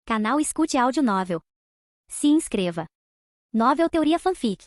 Canal Escute Áudio Novel. Se inscreva. Novel Teoria Fanfic.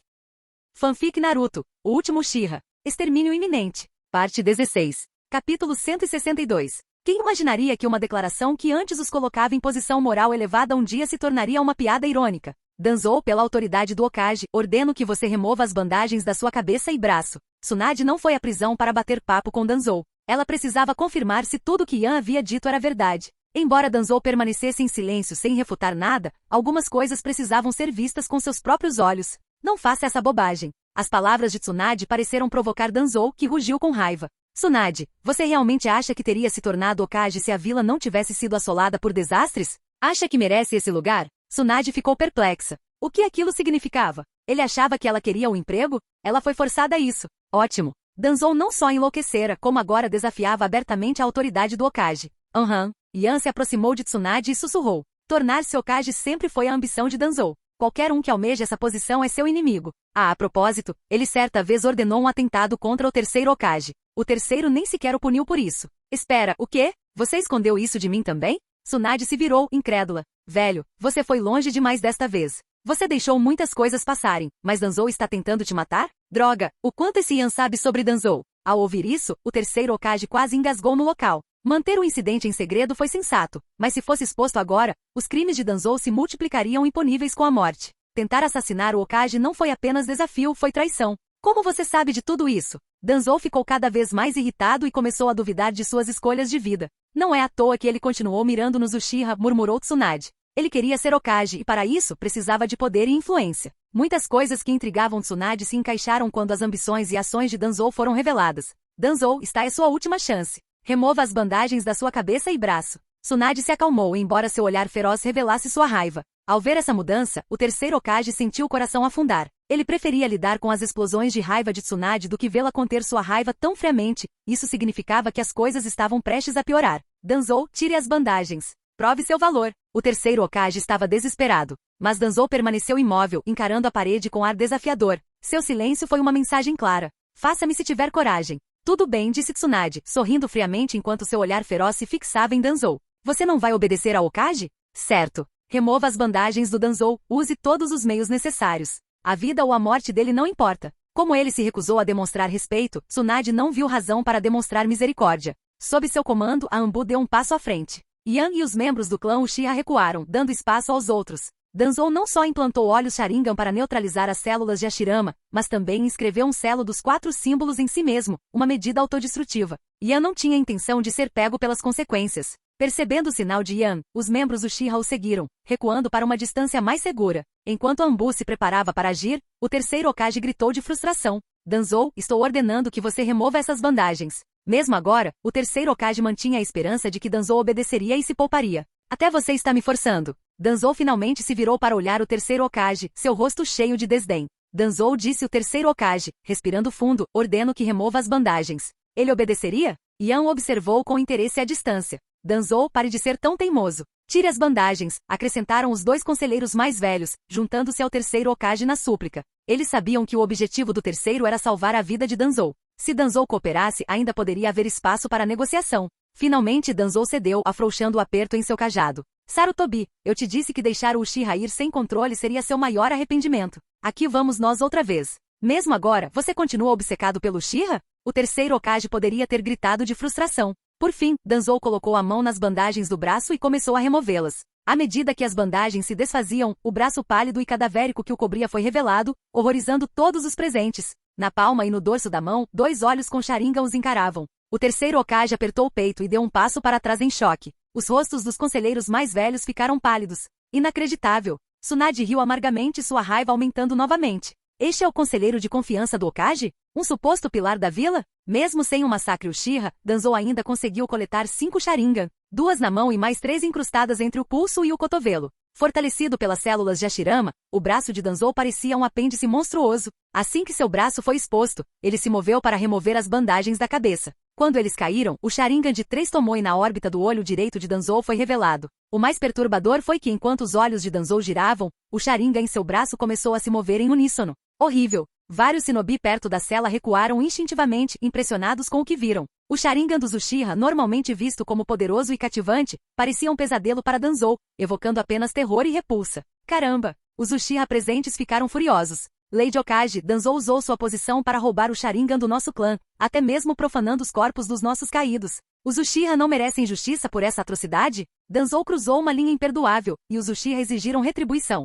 Fanfic Naruto, o último Uchiha. Extermínio iminente. Parte 16. Capítulo 162. Quem imaginaria que uma declaração que antes os colocava em posição moral elevada um dia se tornaria uma piada irônica? Danzou, pela autoridade do Hokage, ordeno que você remova as bandagens da sua cabeça e braço. Tsunade não foi à prisão para bater papo com Danzou. Ela precisava confirmar se tudo o que Yan havia dito era verdade. Embora Danzou permanecesse em silêncio sem refutar nada, algumas coisas precisavam ser vistas com seus próprios olhos. Não faça essa bobagem. As palavras de Tsunade pareceram provocar Danzou, que rugiu com raiva. Tsunade, você realmente acha que teria se tornado Hokage se a vila não tivesse sido assolada por desastres? Acha que merece esse lugar? Tsunade ficou perplexa. O que aquilo significava? Ele achava que ela queria um emprego? Ela foi forçada a isso. Ótimo. Danzou não só enlouquecera, como agora desafiava abertamente a autoridade do Hokage. Yan se aproximou de Tsunade e sussurrou. Tornar-se Hokage sempre foi a ambição de Danzou. Qualquer um que almeja essa posição é seu inimigo. A propósito, ele certa vez ordenou um atentado contra o terceiro Hokage. O terceiro nem sequer o puniu por isso. Espera, o quê? Você escondeu isso de mim também? Tsunade se virou, incrédula. Velho, você foi longe demais desta vez. Você deixou muitas coisas passarem, mas Danzou está tentando te matar? Droga, o quanto esse Yan sabe sobre Danzou? Ao ouvir isso, o terceiro Hokage quase engasgou no local. Manter o incidente em segredo foi sensato, mas se fosse exposto agora, os crimes de Danzou se multiplicariam imponíveis com a morte. Tentar assassinar o Hokage não foi apenas desafio, foi traição. Como você sabe de tudo isso? Danzou ficou cada vez mais irritado e começou a duvidar de suas escolhas de vida. Não é à toa que ele continuou mirando nos Uchiha, murmurou Tsunade. Ele queria ser Hokage e para isso precisava de poder e influência. Muitas coisas que intrigavam Tsunade se encaixaram quando as ambições e ações de Danzou foram reveladas. Danzou, está é sua última chance. Remova as bandagens da sua cabeça e braço. Tsunade se acalmou embora seu olhar feroz revelasse sua raiva. Ao ver essa mudança, o terceiro Hokage sentiu o coração afundar. Ele preferia lidar com as explosões de raiva de Tsunade do que vê-la conter sua raiva tão friamente. Isso significava que as coisas estavam prestes a piorar. Danzou, tire as bandagens. Prove seu valor. O terceiro Hokage estava desesperado. Mas Danzou permaneceu imóvel, encarando a parede com ar desafiador. Seu silêncio foi uma mensagem clara. Faça-me se tiver coragem. Tudo bem, disse Tsunade, sorrindo friamente enquanto seu olhar feroz se fixava em Danzou. Você não vai obedecer ao Hokage? Certo. Remova as bandagens do Danzou, use todos os meios necessários. A vida ou a morte dele não importa. Como ele se recusou a demonstrar respeito, Tsunade não viu razão para demonstrar misericórdia. Sob seu comando, a Anbu deu um passo à frente. Yan e os membros do clã Uchiha recuaram, dando espaço aos outros. Danzou não só implantou olhos Sharingan para neutralizar as células de Hashirama, mas também inscreveu um selo dos 4 símbolos em si mesmo, uma medida autodestrutiva. Yan não tinha intenção de ser pego pelas consequências. Percebendo o sinal de Yan, os membros Uchiha o seguiram, recuando para uma distância mais segura. Enquanto Anbu se preparava para agir, o terceiro Hokage gritou de frustração. Danzou, estou ordenando que você remova essas bandagens. Mesmo agora, o terceiro Hokage mantinha a esperança de que Danzou obedeceria e se pouparia. Até você está me forçando. Danzou finalmente se virou para olhar o terceiro Hokage, seu rosto cheio de desdém. Danzou, disse o terceiro Hokage, respirando fundo, ordeno que remova as bandagens. Ele obedeceria? Yan observou com interesse à distância. Danzou, pare de ser tão teimoso. Tire as bandagens, acrescentaram os 2 conselheiros mais velhos, juntando-se ao terceiro Hokage na súplica. Eles sabiam que o objetivo do terceiro era salvar a vida de Danzou. Se Danzou cooperasse, ainda poderia haver espaço para negociação. Finalmente Danzou cedeu, afrouxando o aperto em seu cajado. Sarutobi, eu te disse que deixar o Uchiha ir sem controle seria seu maior arrependimento. Aqui vamos nós outra vez. Mesmo agora, você continua obcecado pelo Uchiha? O terceiro Hokage poderia ter gritado de frustração. Por fim, Danzou colocou a mão nas bandagens do braço e começou a removê-las. À medida que as bandagens se desfaziam, o braço pálido e cadavérico que o cobria foi revelado, horrorizando todos os presentes. Na palma e no dorso da mão, 2 olhos com Sharingan os encaravam. O terceiro Hokage apertou o peito e deu um passo para trás em choque. Os rostos dos conselheiros mais velhos ficaram pálidos. Inacreditável. Tsunade riu amargamente, sua raiva aumentando novamente. Este é o conselheiro de confiança do Hokage? Um suposto pilar da vila? Mesmo sem um massacre Uchiha, Danzou ainda conseguiu coletar 5 Sharingan, 2 na mão e mais 3 incrustadas entre o pulso e o cotovelo. Fortalecido pelas células de Hashirama, o braço de Danzou parecia um apêndice monstruoso. Assim que seu braço foi exposto, ele se moveu para remover as bandagens da cabeça. Quando eles caíram, o Sharingan de 3 Tomoe na órbita do olho direito de Danzou foi revelado. O mais perturbador foi que enquanto os olhos de Danzou giravam, o Sharingan em seu braço começou a se mover em uníssono. Horrível! Vários shinobi perto da cela recuaram instintivamente, impressionados com o que viram. O Sharingan dos Uchiha, normalmente visto como poderoso e cativante, parecia um pesadelo para Danzou, evocando apenas terror e repulsa. Caramba! Os Uchiha presentes ficaram furiosos. Lady Hokage, Danzou usou sua posição para roubar o Sharingan do nosso clã, até mesmo profanando os corpos dos nossos caídos. Os Uchiha não merecem justiça por essa atrocidade? Danzou cruzou uma linha imperdoável, e os Uchiha exigiram retribuição.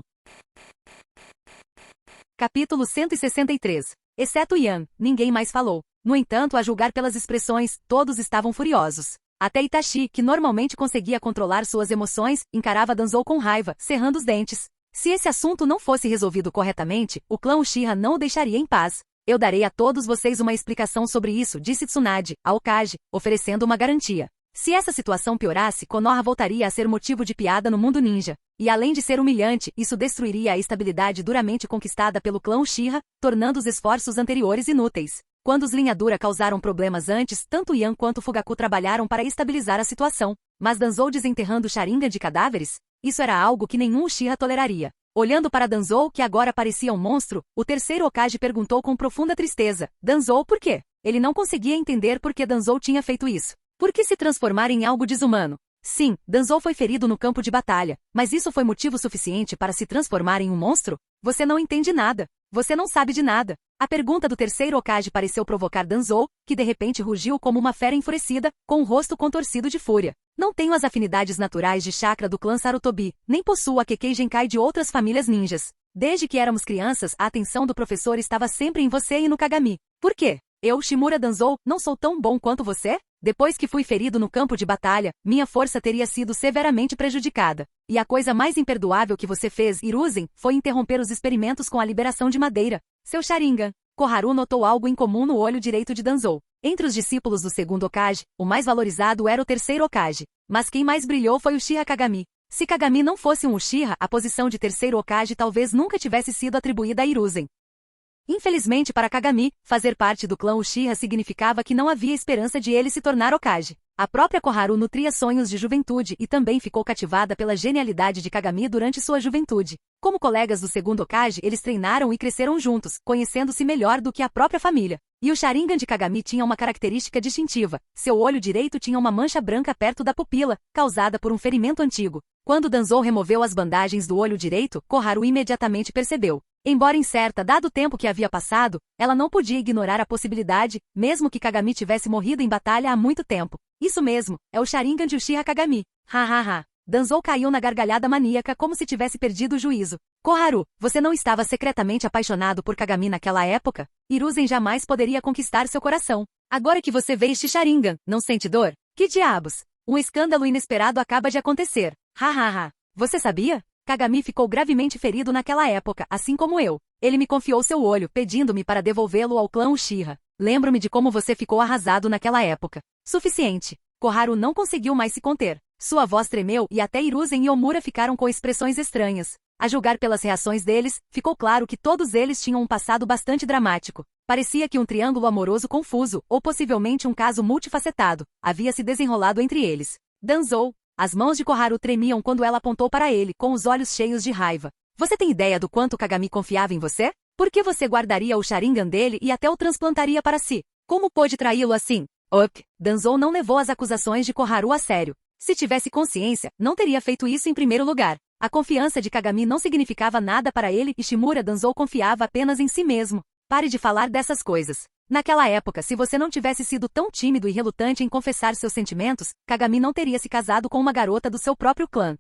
Capítulo 163. Exceto Yan, ninguém mais falou. No entanto, a julgar pelas expressões, todos estavam furiosos. Até Itachi, que normalmente conseguia controlar suas emoções, encarava Danzou com raiva, cerrando os dentes. Se esse assunto não fosse resolvido corretamente, o clã Uchiha não o deixaria em paz. Eu darei a todos vocês uma explicação sobre isso, disse Tsunade, a Hokage, oferecendo uma garantia. Se essa situação piorasse, Konoha voltaria a ser motivo de piada no mundo ninja. E além de ser humilhante, isso destruiria a estabilidade duramente conquistada pelo clã Uchiha, tornando os esforços anteriores inúteis. Quando os Linha Dura causaram problemas antes, tanto Yan quanto Fugaku trabalharam para estabilizar a situação. Mas Danzou desenterrando Sharingan de cadáveres? Isso era algo que nenhum Uchiha toleraria. Olhando para Danzou, que agora parecia um monstro, o terceiro Hokage perguntou com profunda tristeza. Danzou, por quê? Ele não conseguia entender por que Danzou tinha feito isso. Por que se transformar em algo desumano? Sim, Danzou foi ferido no campo de batalha, mas isso foi motivo suficiente para se transformar em um monstro? Você não entende nada. Você não sabe de nada. A pergunta do terceiro Hokage pareceu provocar Danzou, que de repente rugiu como uma fera enfurecida, com o rosto contorcido de fúria. Não tenho as afinidades naturais de chakra do clã Sarutobi, nem possuo a Kekkei Genkai de outras famílias ninjas. Desde que éramos crianças, a atenção do professor estava sempre em você e no Kagami. Por quê? Eu, Shimura Danzou, não sou tão bom quanto você? Depois que fui ferido no campo de batalha, minha força teria sido severamente prejudicada. E a coisa mais imperdoável que você fez, Hiruzen, foi interromper os experimentos com a liberação de madeira. Seu Sharingan. Koharu notou algo incomum no olho direito de Danzou. Entre os discípulos do segundo Hokage, o mais valorizado era o terceiro Hokage. Mas quem mais brilhou foi o Uchiha Kagami. Se Kagami não fosse um Uchiha, a posição de terceiro Hokage talvez nunca tivesse sido atribuída a Hiruzen. Infelizmente para Kagami, fazer parte do clã Uchiha significava que não havia esperança de ele se tornar Hokage. A própria Koharu nutria sonhos de juventude e também ficou cativada pela genialidade de Kagami durante sua juventude. Como colegas do segundo Hokage, eles treinaram e cresceram juntos, conhecendo-se melhor do que a própria família. E o Sharingan de Kagami tinha uma característica distintiva. Seu olho direito tinha uma mancha branca perto da pupila, causada por um ferimento antigo. Quando Danzou removeu as bandagens do olho direito, Koharu imediatamente percebeu. Embora incerta dado o tempo que havia passado, ela não podia ignorar a possibilidade, mesmo que Kagami tivesse morrido em batalha há muito tempo. Isso mesmo, é o Sharingan de Uchiha Kagami. Ha. Danzou caiu na gargalhada maníaca como se tivesse perdido o juízo. Koharu, você não estava secretamente apaixonado por Kagami naquela época? Hiruzen jamais poderia conquistar seu coração. Agora que você vê este Sharingan, não sente dor? Que diabos? Um escândalo inesperado acaba de acontecer. Ha. Você sabia? Kagami ficou gravemente ferido naquela época, assim como eu. Ele me confiou seu olho, pedindo-me para devolvê-lo ao clã Uchiha. Lembro-me de como você ficou arrasado naquela época. Suficiente. Koharu não conseguiu mais se conter. Sua voz tremeu e até Hiruzen e Omura ficaram com expressões estranhas. A julgar pelas reações deles, ficou claro que todos eles tinham um passado bastante dramático. Parecia que um triângulo amoroso confuso, ou possivelmente um caso multifacetado, havia se desenrolado entre eles. Danzou. As mãos de Koharu tremiam quando ela apontou para ele, com os olhos cheios de raiva. Você tem ideia do quanto Kagami confiava em você? Por que você guardaria o Sharingan dele e até o transplantaria para si? Como pôde traí-lo assim? Danzou não levou as acusações de Koharu a sério. Se tivesse consciência, não teria feito isso em primeiro lugar. A confiança de Kagami não significava nada para ele e Shimura Danzou confiava apenas em si mesmo. Pare de falar dessas coisas. Naquela época, se você não tivesse sido tão tímido e relutante em confessar seus sentimentos, Kagami não teria se casado com uma garota do seu próprio clã.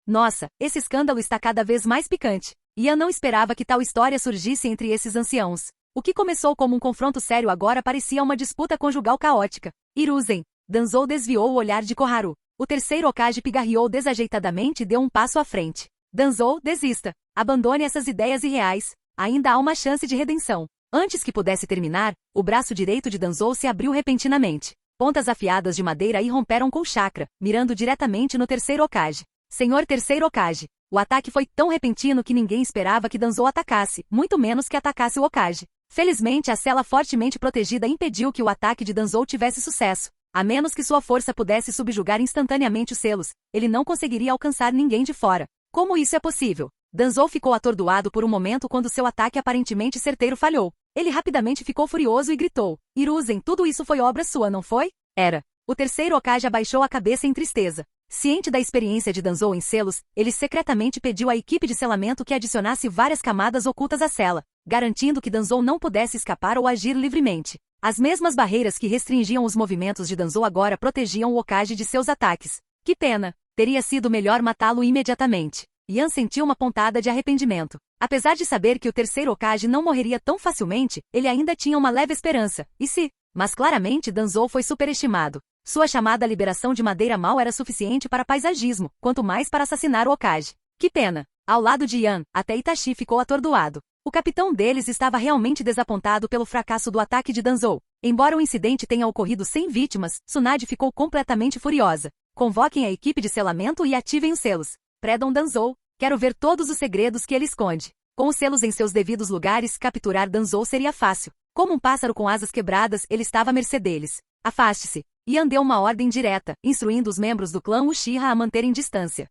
Nossa, esse escândalo está cada vez mais picante. Yan não esperava que tal história surgisse entre esses anciãos. O que começou como um confronto sério agora parecia uma disputa conjugal caótica. Hiruzen. Danzou desviou o olhar de Koharu. O terceiro Hokage pigarreou desajeitadamente e deu um passo à frente. Danzou, desista. Abandone essas ideias irreais. Ainda há uma chance de redenção. Antes que pudesse terminar, o braço direito de Danzou se abriu repentinamente. Pontas afiadas de madeira irromperam com o chakra, mirando diretamente no terceiro Hokage. Senhor terceiro Hokage. O ataque foi tão repentino que ninguém esperava que Danzou atacasse, muito menos que atacasse o Hokage. Felizmente, a cela fortemente protegida impediu que o ataque de Danzou tivesse sucesso. A menos que sua força pudesse subjugar instantaneamente os selos, ele não conseguiria alcançar ninguém de fora. Como isso é possível? Danzou ficou atordoado por um momento quando seu ataque aparentemente certeiro falhou. Ele rapidamente ficou furioso e gritou: Hiruzen, tudo isso foi obra sua, não foi? Era. O terceiro Hokage abaixou a cabeça em tristeza. Ciente da experiência de Danzou em selos, ele secretamente pediu à equipe de selamento que adicionasse várias camadas ocultas à cela, garantindo que Danzou não pudesse escapar ou agir livremente. As mesmas barreiras que restringiam os movimentos de Danzou agora protegiam o Hokage de seus ataques. Que pena! Teria sido melhor matá-lo imediatamente. Yan sentiu uma pontada de arrependimento. Apesar de saber que o terceiro Hokage não morreria tão facilmente, ele ainda tinha uma leve esperança. E se? Mas claramente Danzou foi superestimado. Sua chamada liberação de madeira mal era suficiente para paisagismo, quanto mais para assassinar o Hokage. Que pena! Ao lado de Yan, até Itachi ficou atordoado. O capitão deles estava realmente desapontado pelo fracasso do ataque de Danzou. Embora o incidente tenha ocorrido sem vítimas, Tsunade ficou completamente furiosa. Convoquem a equipe de selamento e ativem os selos. Predam Danzou. Quero ver todos os segredos que ele esconde. Com os selos em seus devidos lugares, capturar Danzou seria fácil. Como um pássaro com asas quebradas, ele estava à mercê deles. Afaste-se. Yan deu uma ordem direta, instruindo os membros do clã Uchiha a manterem distância.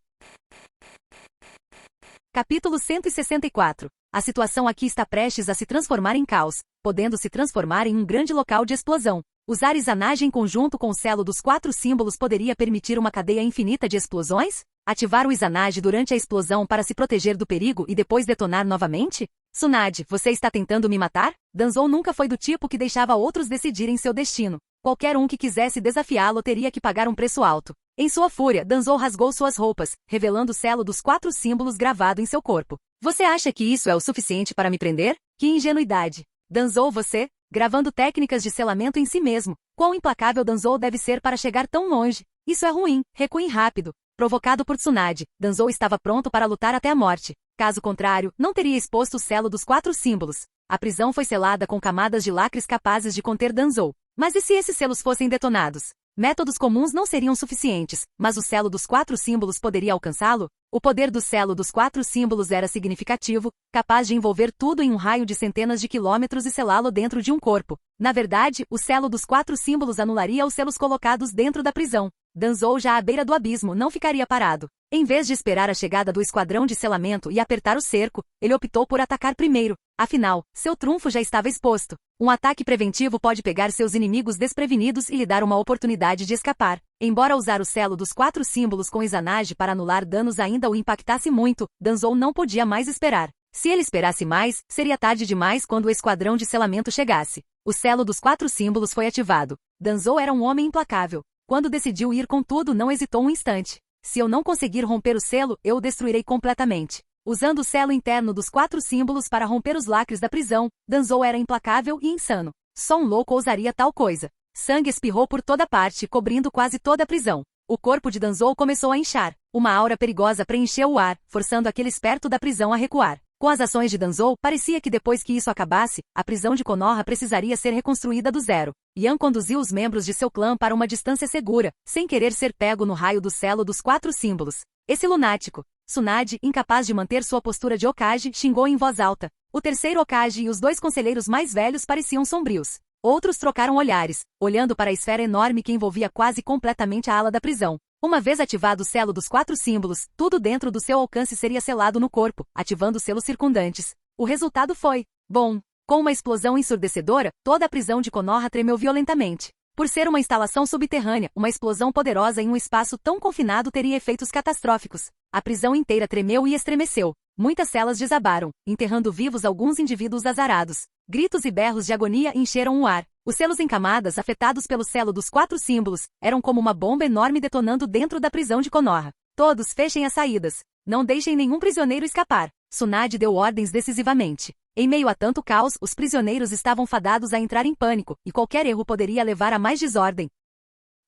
Capítulo 164. A situação aqui está prestes a se transformar em caos, podendo se transformar em um grande local de explosão. Usar Izanagi em conjunto com o selo dos 4 símbolos poderia permitir uma cadeia infinita de explosões? Ativar o Izanagi durante a explosão para se proteger do perigo e depois detonar novamente? Tsunade, você está tentando me matar? Danzou nunca foi do tipo que deixava outros decidirem seu destino. Qualquer um que quisesse desafiá-lo teria que pagar um preço alto. Em sua fúria, Danzou rasgou suas roupas, revelando o selo dos 4 símbolos gravado em seu corpo. Você acha que isso é o suficiente para me prender? Que ingenuidade! Danzou, você, gravando técnicas de selamento em si mesmo. Quão implacável Danzou deve ser para chegar tão longe? Isso é ruim, recuem rápido. Provocado por Tsunade, Danzou estava pronto para lutar até a morte. Caso contrário, não teria exposto o selo dos 4 símbolos. A prisão foi selada com camadas de lacres capazes de conter Danzou. Mas e se esses selos fossem detonados? Métodos comuns não seriam suficientes, mas o selo dos 4 símbolos poderia alcançá-lo? O poder do selo dos 4 símbolos era significativo, capaz de envolver tudo em um raio de centenas de quilômetros e selá-lo dentro de um corpo. Na verdade, o selo dos 4 símbolos anularia os selos colocados dentro da prisão. Danzou, já à beira do abismo, não ficaria parado. Em vez de esperar a chegada do esquadrão de selamento e apertar o cerco, ele optou por atacar primeiro. Afinal, seu trunfo já estava exposto. Um ataque preventivo pode pegar seus inimigos desprevenidos e lhe dar uma oportunidade de escapar. Embora usar o selo dos 4 símbolos com Izanagi para anular danos ainda o impactasse muito, Danzou não podia mais esperar. Se ele esperasse mais, seria tarde demais quando o esquadrão de selamento chegasse. O selo dos 4 símbolos foi ativado. Danzou era um homem implacável. Quando decidiu ir com tudo, não hesitou um instante. Se eu não conseguir romper o selo, eu o destruirei completamente. Usando o selo interno dos 4 símbolos para romper os lacres da prisão, Danzou era implacável e insano. Só um louco ousaria tal coisa. Sangue espirrou por toda parte, cobrindo quase toda a prisão. O corpo de Danzou começou a inchar. Uma aura perigosa preencheu o ar, forçando aqueles perto da prisão a recuar. Com as ações de Danzou, parecia que depois que isso acabasse, a prisão de Konoha precisaria ser reconstruída do zero. Yan conduziu os membros de seu clã para uma distância segura, sem querer ser pego no raio do selo dos 4 símbolos. Esse lunático! Tsunade, incapaz de manter sua postura de Hokage, xingou em voz alta. O terceiro Hokage e os 2 conselheiros mais velhos pareciam sombrios. Outros trocaram olhares, olhando para a esfera enorme que envolvia quase completamente a ala da prisão. Uma vez ativado o selo dos 4 símbolos, tudo dentro do seu alcance seria selado no corpo, ativando os selos circundantes. O resultado foi bom. Com uma explosão ensurdecedora, toda a prisão de Konoha tremeu violentamente. Por ser uma instalação subterrânea, uma explosão poderosa em um espaço tão confinado teria efeitos catastróficos. A prisão inteira tremeu e estremeceu. Muitas celas desabaram, enterrando vivos alguns indivíduos azarados. Gritos e berros de agonia encheram o ar. Os selos em camadas, afetados pelo selo dos 4 símbolos, eram como uma bomba enorme detonando dentro da prisão de Konoha. Todos fechem as saídas. Não deixem nenhum prisioneiro escapar. Tsunade deu ordens decisivamente. Em meio a tanto caos, os prisioneiros estavam fadados a entrar em pânico, e qualquer erro poderia levar a mais desordem.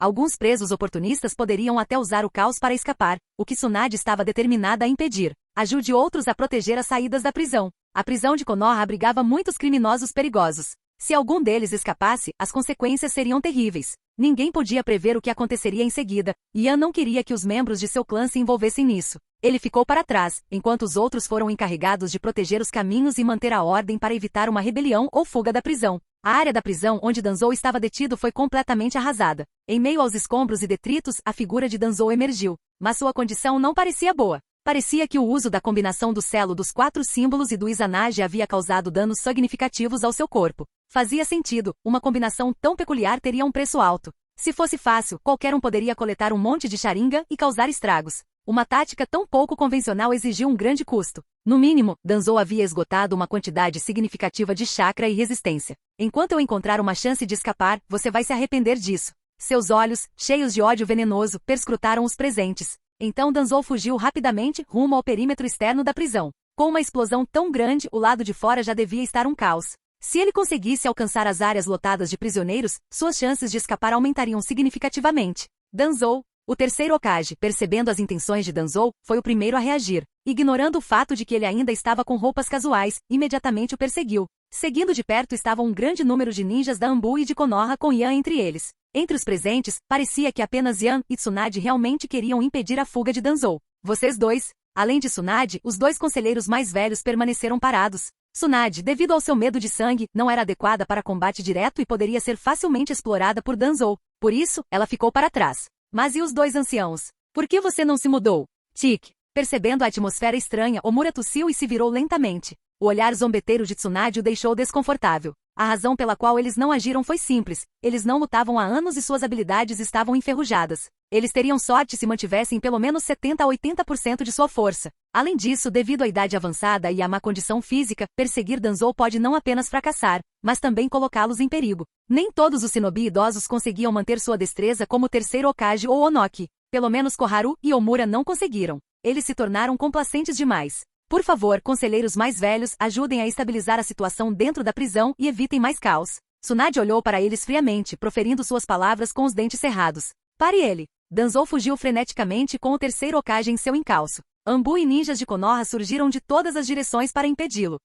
Alguns presos oportunistas poderiam até usar o caos para escapar, o que Tsunade estava determinada a impedir. Ajude outros a proteger as saídas da prisão. A prisão de Konoha abrigava muitos criminosos perigosos. Se algum deles escapasse, as consequências seriam terríveis. Ninguém podia prever o que aconteceria em seguida, e Ian não queria que os membros de seu clã se envolvessem nisso. Ele ficou para trás, enquanto os outros foram encarregados de proteger os caminhos e manter a ordem para evitar uma rebelião ou fuga da prisão. A área da prisão onde Danzou estava detido foi completamente arrasada. Em meio aos escombros e detritos, a figura de Danzou emergiu, mas sua condição não parecia boa. Parecia que o uso da combinação do selo dos 4 símbolos e do Izanagi havia causado danos significativos ao seu corpo. Fazia sentido, uma combinação tão peculiar teria um preço alto. Se fosse fácil, qualquer um poderia coletar um monte de Sharingan e causar estragos. Uma tática tão pouco convencional exigiu um grande custo. No mínimo, Danzou havia esgotado uma quantidade significativa de chakra e resistência. Enquanto eu encontrar uma chance de escapar, você vai se arrepender disso. Seus olhos, cheios de ódio venenoso, perscrutaram os presentes. Então Danzou fugiu rapidamente rumo ao perímetro externo da prisão. Com uma explosão tão grande, o lado de fora já devia estar um caos. Se ele conseguisse alcançar as áreas lotadas de prisioneiros, suas chances de escapar aumentariam significativamente. Danzou, o terceiro Hokage, percebendo as intenções de Danzou, foi o primeiro a reagir. Ignorando o fato de que ele ainda estava com roupas casuais, imediatamente o perseguiu. Seguindo de perto estava um grande número de ninjas da Anbu e de Konoha com Ian entre eles. Entre os presentes, parecia que apenas Ian e Tsunade realmente queriam impedir a fuga de Danzou. Vocês dois. Além de Tsunade, os 2 conselheiros mais velhos permaneceram parados. Tsunade, devido ao seu medo de sangue, não era adequada para combate direto e poderia ser facilmente explorada por Danzou. Por isso, ela ficou para trás. Mas e os 2 anciãos? Por que você não se mudou? Tic. Percebendo a atmosfera estranha, Omura tossiu e se virou lentamente. O olhar zombeteiro de Tsunade o deixou desconfortável. A razão pela qual eles não agiram foi simples. Eles não lutavam há anos e suas habilidades estavam enferrujadas. Eles teriam sorte se mantivessem pelo menos 70 a 80% de sua força. Além disso, devido à idade avançada e à má condição física, perseguir Danzou pode não apenas fracassar, mas também colocá-los em perigo. Nem todos os shinobi idosos conseguiam manter sua destreza como o terceiro Hokage ou Onoki. Pelo menos Koharu e Omura não conseguiram. Eles se tornaram complacentes demais. Por favor, conselheiros mais velhos, ajudem a estabilizar a situação dentro da prisão e evitem mais caos. Tsunade olhou para eles friamente, proferindo suas palavras com os dentes cerrados. Pare ele! Danzou fugiu freneticamente com o terceiro Hokage em seu encalço. Anbu e ninjas de Konoha surgiram de todas as direções para impedi-lo.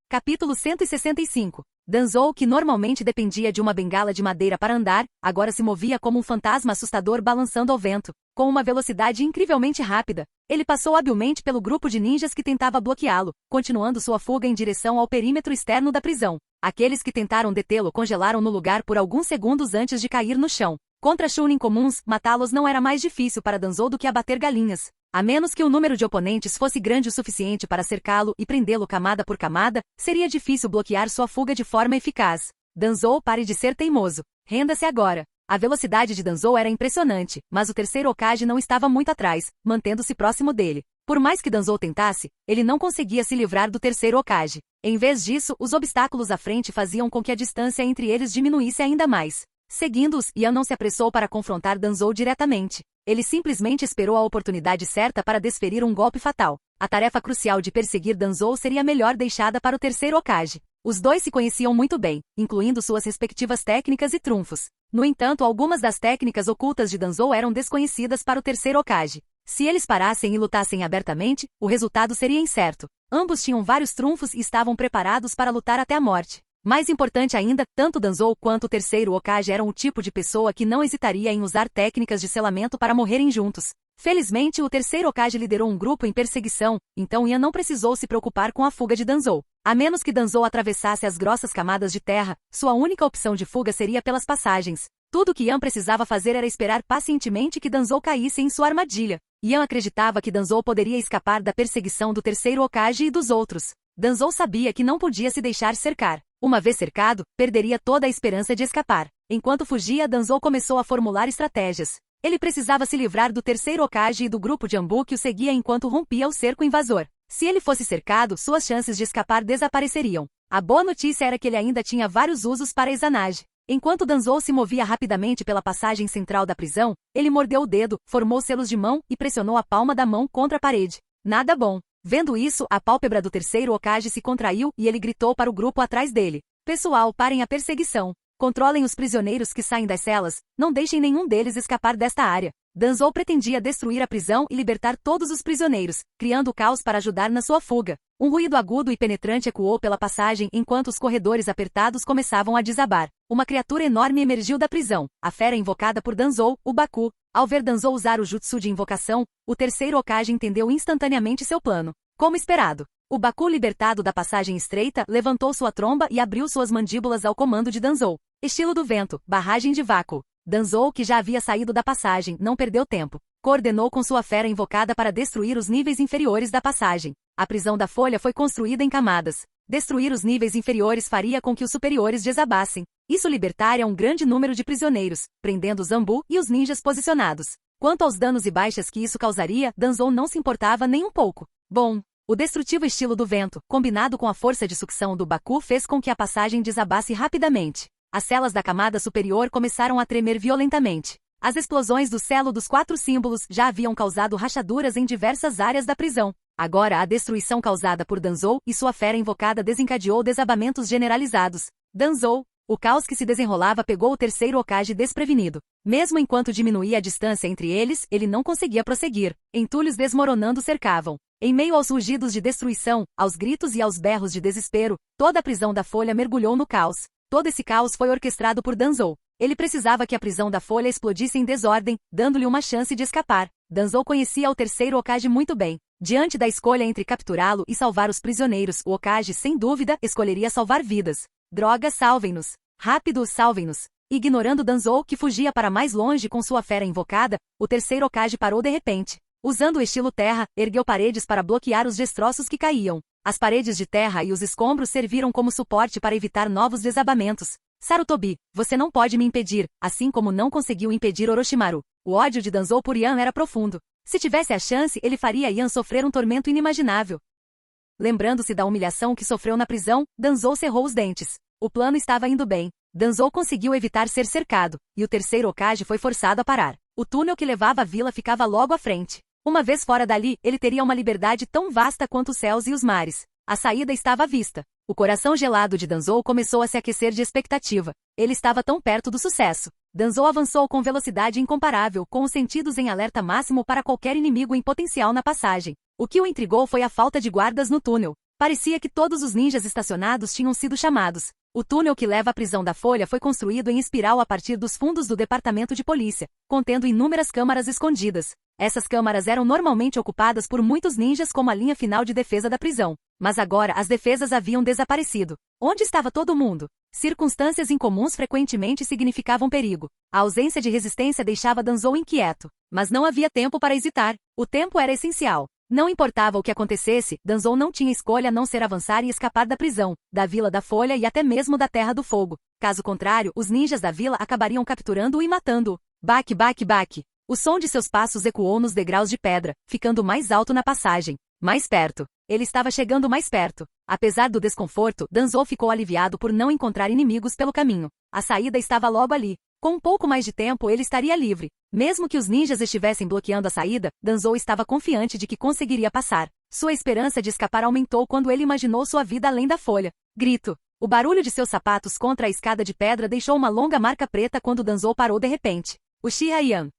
Capítulo 165. Danzou, que normalmente dependia de uma bengala de madeira para andar, agora se movia como um fantasma assustador balançando ao vento. Com uma velocidade incrivelmente rápida, ele passou habilmente pelo grupo de ninjas que tentava bloqueá-lo, continuando sua fuga em direção ao perímetro externo da prisão. Aqueles que tentaram detê-lo congelaram no lugar por alguns segundos antes de cair no chão. Contra Chunin comuns, matá-los não era mais difícil para Danzou do que abater galinhas. A menos que o número de oponentes fosse grande o suficiente para cercá-lo e prendê-lo camada por camada, seria difícil bloquear sua fuga de forma eficaz. Danzou, pare de ser teimoso. Renda-se agora. A velocidade de Danzou era impressionante, mas o terceiro Hokage não estava muito atrás, mantendo-se próximo dele. Por mais que Danzou tentasse, ele não conseguia se livrar do terceiro Hokage. Em vez disso, os obstáculos à frente faziam com que a distância entre eles diminuísse ainda mais. Seguindo-os, Ian não se apressou para confrontar Danzou diretamente. Ele simplesmente esperou a oportunidade certa para desferir um golpe fatal. A tarefa crucial de perseguir Danzou seria melhor deixada para o terceiro Hokage. Os 2 se conheciam muito bem, incluindo suas respectivas técnicas e trunfos. No entanto, algumas das técnicas ocultas de Danzou eram desconhecidas para o terceiro Hokage. Se eles parassem e lutassem abertamente, o resultado seria incerto. Ambos tinham vários trunfos e estavam preparados para lutar até a morte. Mais importante ainda, tanto Danzou quanto o terceiro Hokage eram o tipo de pessoa que não hesitaria em usar técnicas de selamento para morrerem juntos. Felizmente, o terceiro Hokage liderou um grupo em perseguição, então Ian não precisou se preocupar com a fuga de Danzou. A menos que Danzou atravessasse as grossas camadas de terra, sua única opção de fuga seria pelas passagens. Tudo o que Ian precisava fazer era esperar pacientemente que Danzou caísse em sua armadilha. Ian acreditava que Danzou poderia escapar da perseguição do terceiro Hokage e dos outros. Danzou sabia que não podia se deixar cercar. Uma vez cercado, perderia toda a esperança de escapar. Enquanto fugia, Danzou começou a formular estratégias. Ele precisava se livrar do terceiro Hokage e do grupo de Anbu que o seguia enquanto rompia o cerco invasor. Se ele fosse cercado, suas chances de escapar desapareceriam. A boa notícia era que ele ainda tinha vários usos para Izanagi. Enquanto Danzou se movia rapidamente pela passagem central da prisão, ele mordeu o dedo, formou selos de mão e pressionou a palma da mão contra a parede. Nada bom. Vendo isso, a pálpebra do terceiro Hokage se contraiu e ele gritou para o grupo atrás dele. Pessoal, parem a perseguição. Controlem os prisioneiros que saem das celas, não deixem nenhum deles escapar desta área. Danzou pretendia destruir a prisão e libertar todos os prisioneiros, criando o caos para ajudar na sua fuga. Um ruído agudo e penetrante ecoou pela passagem enquanto os corredores apertados começavam a desabar. Uma criatura enorme emergiu da prisão, a fera invocada por Danzou, o Baku. Ao ver Danzou usar o jutsu de invocação, o terceiro Hokage entendeu instantaneamente seu plano. Como esperado, o Baku, libertado da passagem estreita, levantou sua tromba e abriu suas mandíbulas ao comando de Danzou. Estilo do vento, barragem de vácuo. Danzou, que já havia saído da passagem, não perdeu tempo. Coordenou com sua fera invocada para destruir os níveis inferiores da passagem. A prisão da folha foi construída em camadas. Destruir os níveis inferiores faria com que os superiores desabassem. Isso libertaria um grande número de prisioneiros, prendendo os Zambu e os ninjas posicionados. Quanto aos danos e baixas que isso causaria, Danzou não se importava nem um pouco. Bom, o destrutivo estilo do vento, combinado com a força de sucção do Baku, fez com que a passagem desabasse rapidamente. As celas da camada superior começaram a tremer violentamente. As explosões do selo dos 4 símbolos já haviam causado rachaduras em diversas áreas da prisão. Agora a destruição causada por Danzou e sua fera invocada desencadeou desabamentos generalizados. Danzou, o caos que se desenrolava, pegou o terceiro Hokage desprevenido. Mesmo enquanto diminuía a distância entre eles, ele não conseguia prosseguir. Entulhos desmoronando cercavam. Em meio aos rugidos de destruição, aos gritos e aos berros de desespero, toda a prisão da folha mergulhou no caos. Todo esse caos foi orquestrado por Danzou. Ele precisava que a prisão da folha explodisse em desordem, dando-lhe uma chance de escapar. Danzou conhecia o terceiro Hokage muito bem. Diante da escolha entre capturá-lo e salvar os prisioneiros, o Hokage, sem dúvida, escolheria salvar vidas. Droga, salvem-nos. Rápido, salvem-nos. Ignorando Danzou, que fugia para mais longe com sua fera invocada, o terceiro Hokage parou de repente. Usando o estilo terra, ergueu paredes para bloquear os destroços que caíam. As paredes de terra e os escombros serviram como suporte para evitar novos desabamentos. Sarutobi, você não pode me impedir, assim como não conseguiu impedir Orochimaru. O ódio de Danzou por Yan era profundo. Se tivesse a chance, ele faria Yan sofrer um tormento inimaginável. Lembrando-se da humilhação que sofreu na prisão, Danzou cerrou os dentes. O plano estava indo bem. Danzou conseguiu evitar ser cercado, e o terceiro Hokage foi forçado a parar. O túnel que levava à vila ficava logo à frente. Uma vez fora dali, ele teria uma liberdade tão vasta quanto os céus e os mares. A saída estava à vista. O coração gelado de Danzou começou a se aquecer de expectativa. Ele estava tão perto do sucesso. Danzou avançou com velocidade incomparável, com os sentidos em alerta máximo para qualquer inimigo em potencial na passagem. O que o intrigou foi a falta de guardas no túnel. Parecia que todos os ninjas estacionados tinham sido chamados. O túnel que leva à prisão da folha foi construído em espiral a partir dos fundos do departamento de polícia, contendo inúmeras câmaras escondidas. Essas câmaras eram normalmente ocupadas por muitos ninjas como a linha final de defesa da prisão. Mas agora as defesas haviam desaparecido. Onde estava todo mundo? Circunstâncias incomuns frequentemente significavam perigo. A ausência de resistência deixava Danzou inquieto. Mas não havia tempo para hesitar. O tempo era essencial. Não importava o que acontecesse, Danzou não tinha escolha a não ser avançar e escapar da prisão, da Vila da Folha e até mesmo da Terra do Fogo. Caso contrário, os ninjas da vila acabariam capturando-o e matando-o. Baque, baque, baque. O som de seus passos ecoou nos degraus de pedra, ficando mais alto na passagem. Mais perto. Ele estava chegando mais perto. Apesar do desconforto, Danzou ficou aliviado por não encontrar inimigos pelo caminho. A saída estava logo ali. Com um pouco mais de tempo ele estaria livre. Mesmo que os ninjas estivessem bloqueando a saída, Danzou estava confiante de que conseguiria passar. Sua esperança de escapar aumentou quando ele imaginou sua vida além da folha. Grito. O barulho de seus sapatos contra a escada de pedra deixou uma longa marca preta quando Danzou parou de repente. Uchiha Yan.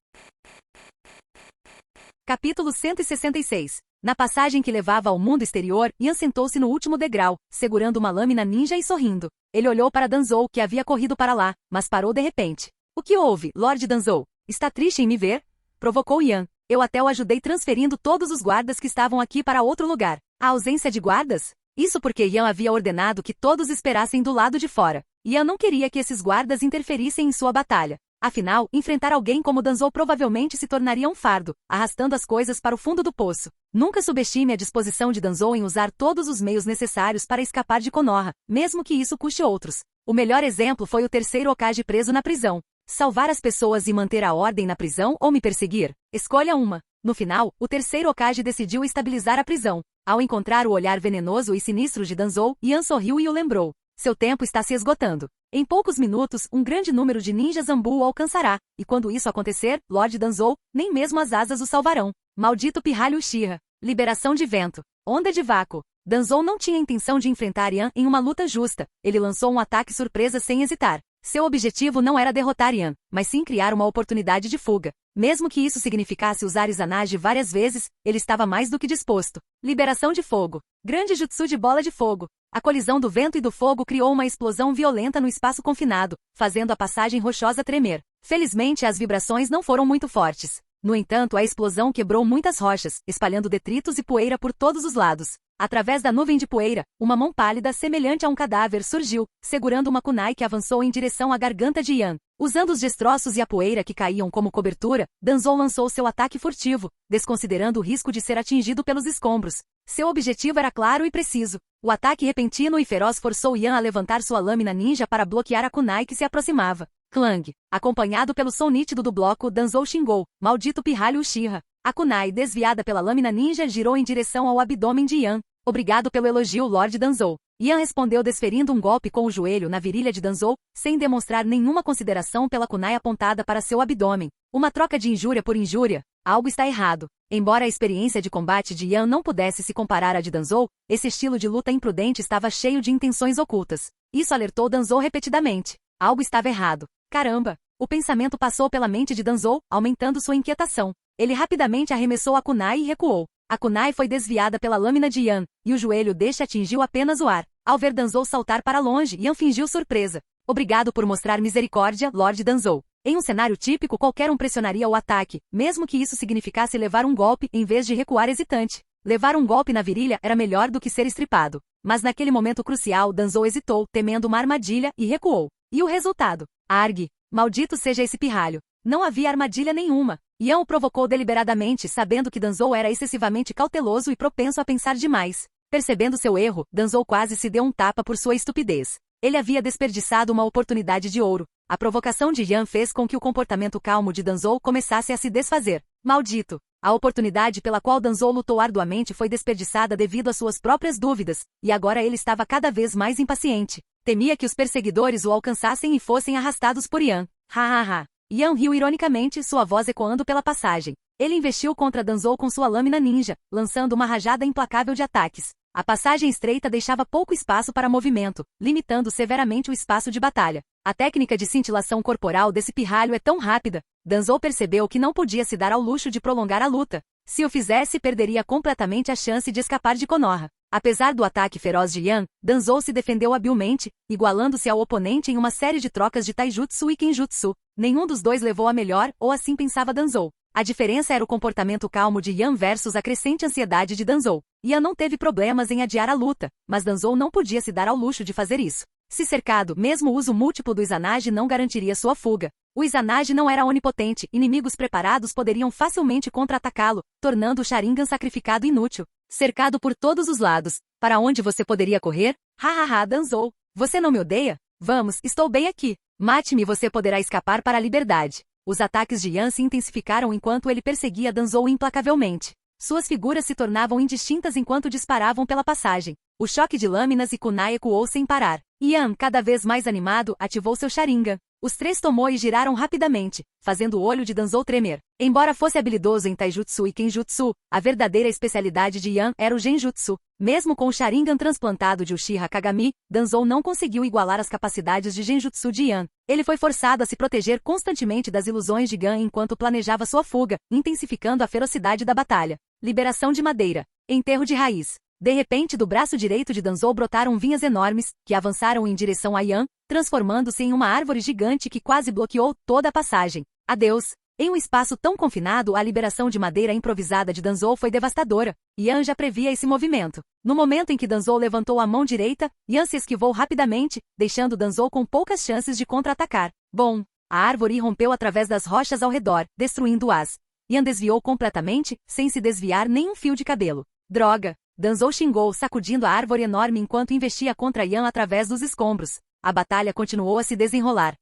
Capítulo 166. Na passagem que levava ao mundo exterior, Yan sentou-se no último degrau, segurando uma lâmina ninja e sorrindo. Ele olhou para Danzou, que havia corrido para lá, mas parou de repente. O que houve, Lord Danzou? Está triste em me ver? Provocou Yan. Eu até o ajudei transferindo todos os guardas que estavam aqui para outro lugar. A ausência de guardas? Isso porque Yan havia ordenado que todos esperassem do lado de fora. Yan não queria que esses guardas interferissem em sua batalha. Afinal, enfrentar alguém como Danzou provavelmente se tornaria um fardo, arrastando as coisas para o fundo do poço. Nunca subestime a disposição de Danzou em usar todos os meios necessários para escapar de Konoha, mesmo que isso custe outros. O melhor exemplo foi o terceiro Hokage preso na prisão. Salvar as pessoas e manter a ordem na prisão ou me perseguir? Escolha uma. No final, o terceiro Hokage decidiu estabilizar a prisão. Ao encontrar o olhar venenoso e sinistro de Danzou, Yan sorriu e o lembrou. Seu tempo está se esgotando. Em poucos minutos, um grande número de ninjas Zambu o alcançará, e quando isso acontecer, Lord Danzou, nem mesmo as asas o salvarão. Maldito pirralho Uchiha. Liberação de vento. Onda de vácuo. Danzou não tinha intenção de enfrentar Yan em uma luta justa. Ele lançou um ataque surpresa sem hesitar. Seu objetivo não era derrotar Yan, mas sim criar uma oportunidade de fuga. Mesmo que isso significasse usar Izanagi várias vezes, ele estava mais do que disposto. Liberação de fogo. Grande jutsu de bola de fogo. A colisão do vento e do fogo criou uma explosão violenta no espaço confinado, fazendo a passagem rochosa tremer. Felizmente, as vibrações não foram muito fortes. No entanto, a explosão quebrou muitas rochas, espalhando detritos e poeira por todos os lados. Através da nuvem de poeira, uma mão pálida semelhante a um cadáver surgiu, segurando uma kunai que avançou em direção à garganta de Yan. Usando os destroços e a poeira que caíam como cobertura, Danzou lançou seu ataque furtivo, desconsiderando o risco de ser atingido pelos escombros. Seu objetivo era claro e preciso. O ataque repentino e feroz forçou Yan a levantar sua lâmina ninja para bloquear a kunai que se aproximava. Clang! Acompanhado pelo som nítido do bloco, Danzou xingou: "Maldito pirralho Uchiha!" A kunai, desviada pela lâmina ninja, girou em direção ao abdômen de Yan. Obrigado pelo elogio, Lord Danzou. Yan respondeu desferindo um golpe com o joelho na virilha de Danzou, sem demonstrar nenhuma consideração pela kunai apontada para seu abdômen. Uma troca de injúria por injúria. Algo está errado. Embora a experiência de combate de Yan não pudesse se comparar à de Danzou, esse estilo de luta imprudente estava cheio de intenções ocultas. Isso alertou Danzou repetidamente. Algo estava errado. Caramba! O pensamento passou pela mente de Danzou, aumentando sua inquietação. Ele rapidamente arremessou a kunai e recuou. A kunai foi desviada pela lâmina de Yan, e o joelho deste atingiu apenas o ar. Ao ver Danzou saltar para longe, Yan fingiu surpresa. Obrigado por mostrar misericórdia, Lord Danzou. Em um cenário típico, qualquer um pressionaria o ataque, mesmo que isso significasse levar um golpe em vez de recuar hesitante. Levar um golpe na virilha era melhor do que ser estripado. Mas naquele momento crucial, Danzou hesitou, temendo uma armadilha, e recuou. E o resultado? Argue! Maldito seja esse pirralho. Não havia armadilha nenhuma. Yan o provocou deliberadamente, sabendo que Danzou era excessivamente cauteloso e propenso a pensar demais. Percebendo seu erro, Danzou quase se deu um tapa por sua estupidez. Ele havia desperdiçado uma oportunidade de ouro. A provocação de Yan fez com que o comportamento calmo de Danzou começasse a se desfazer. Maldito! A oportunidade pela qual Danzou lutou arduamente foi desperdiçada devido às suas próprias dúvidas, e agora ele estava cada vez mais impaciente. Temia que os perseguidores o alcançassem e fossem arrastados por Yan. Ha ha ha! Yan riu ironicamente, sua voz ecoando pela passagem. Ele investiu contra Danzou com sua lâmina ninja, lançando uma rajada implacável de ataques. A passagem estreita deixava pouco espaço para movimento, limitando severamente o espaço de batalha. A técnica de cintilação corporal desse pirralho é tão rápida. Danzou percebeu que não podia se dar ao luxo de prolongar a luta. Se o fizesse, perderia completamente a chance de escapar de Konoha. Apesar do ataque feroz de Yan, Danzou se defendeu habilmente, igualando-se ao oponente em uma série de trocas de taijutsu e kenjutsu. Nenhum dos dois levou a melhor, ou assim pensava Danzou. A diferença era o comportamento calmo de Yan versus a crescente ansiedade de Danzou. Yan não teve problemas em adiar a luta, mas Danzou não podia se dar ao luxo de fazer isso. Se cercado, mesmo o uso múltiplo do Izanagi não garantiria sua fuga. O Izanagi não era onipotente, inimigos preparados poderiam facilmente contra-atacá-lo, tornando o Sharingan sacrificado inútil. Cercado por todos os lados, para onde você poderia correr? Hahaha, Danzou. Você não me odeia? Vamos, estou bem aqui. Mate-me e você poderá escapar para a liberdade. Os ataques de Yan se intensificaram enquanto ele perseguia Danzou implacavelmente. Suas figuras se tornavam indistintas enquanto disparavam pela passagem. O choque de lâminas e kunai ecoou sem parar. Yan, cada vez mais animado, ativou seu Sharingan. Os três tomou e giraram rapidamente, fazendo o olho de Danzou tremer. Embora fosse habilidoso em taijutsu e kenjutsu, a verdadeira especialidade de Yan era o genjutsu. Mesmo com o Sharingan transplantado de Uchiha Kagami, Danzou não conseguiu igualar as capacidades de genjutsu de Yan. Ele foi forçado a se proteger constantemente das ilusões de Gan enquanto planejava sua fuga, intensificando a ferocidade da batalha. Liberação de madeira. Enterro de raiz. De repente, do braço direito de Danzou brotaram vinhas enormes, que avançaram em direção a Yan, transformando-se em uma árvore gigante que quase bloqueou toda a passagem. Adeus! Em um espaço tão confinado, a liberação de madeira improvisada de Danzou foi devastadora. Yan já previa esse movimento. No momento em que Danzou levantou a mão direita, Yan se esquivou rapidamente, deixando Danzou com poucas chances de contra-atacar. Bom! A árvore irrompeu através das rochas ao redor, destruindo-as. Yan desviou completamente, sem se desviar nem um fio de cabelo. Droga! Danzou xingou, sacudindo a árvore enorme enquanto investia contra Yan através dos escombros. A batalha continuou a se desenrolar.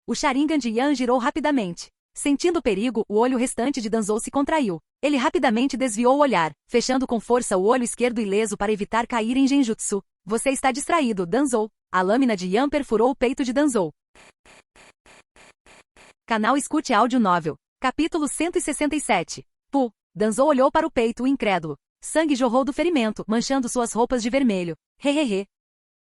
O Sharingan de Yan girou rapidamente. Sentindo o perigo, o olho restante de Danzou se contraiu. Ele rapidamente desviou o olhar, fechando com força o olho esquerdo ileso para evitar cair em genjutsu. Você está distraído, Danzou. A lâmina de Yan perfurou o peito de Danzou. Canal Escute Áudio Novel. Capítulo 167. Danzou olhou para o peito, incrédulo. Sangue jorrou do ferimento, manchando suas roupas de vermelho. Hehehe.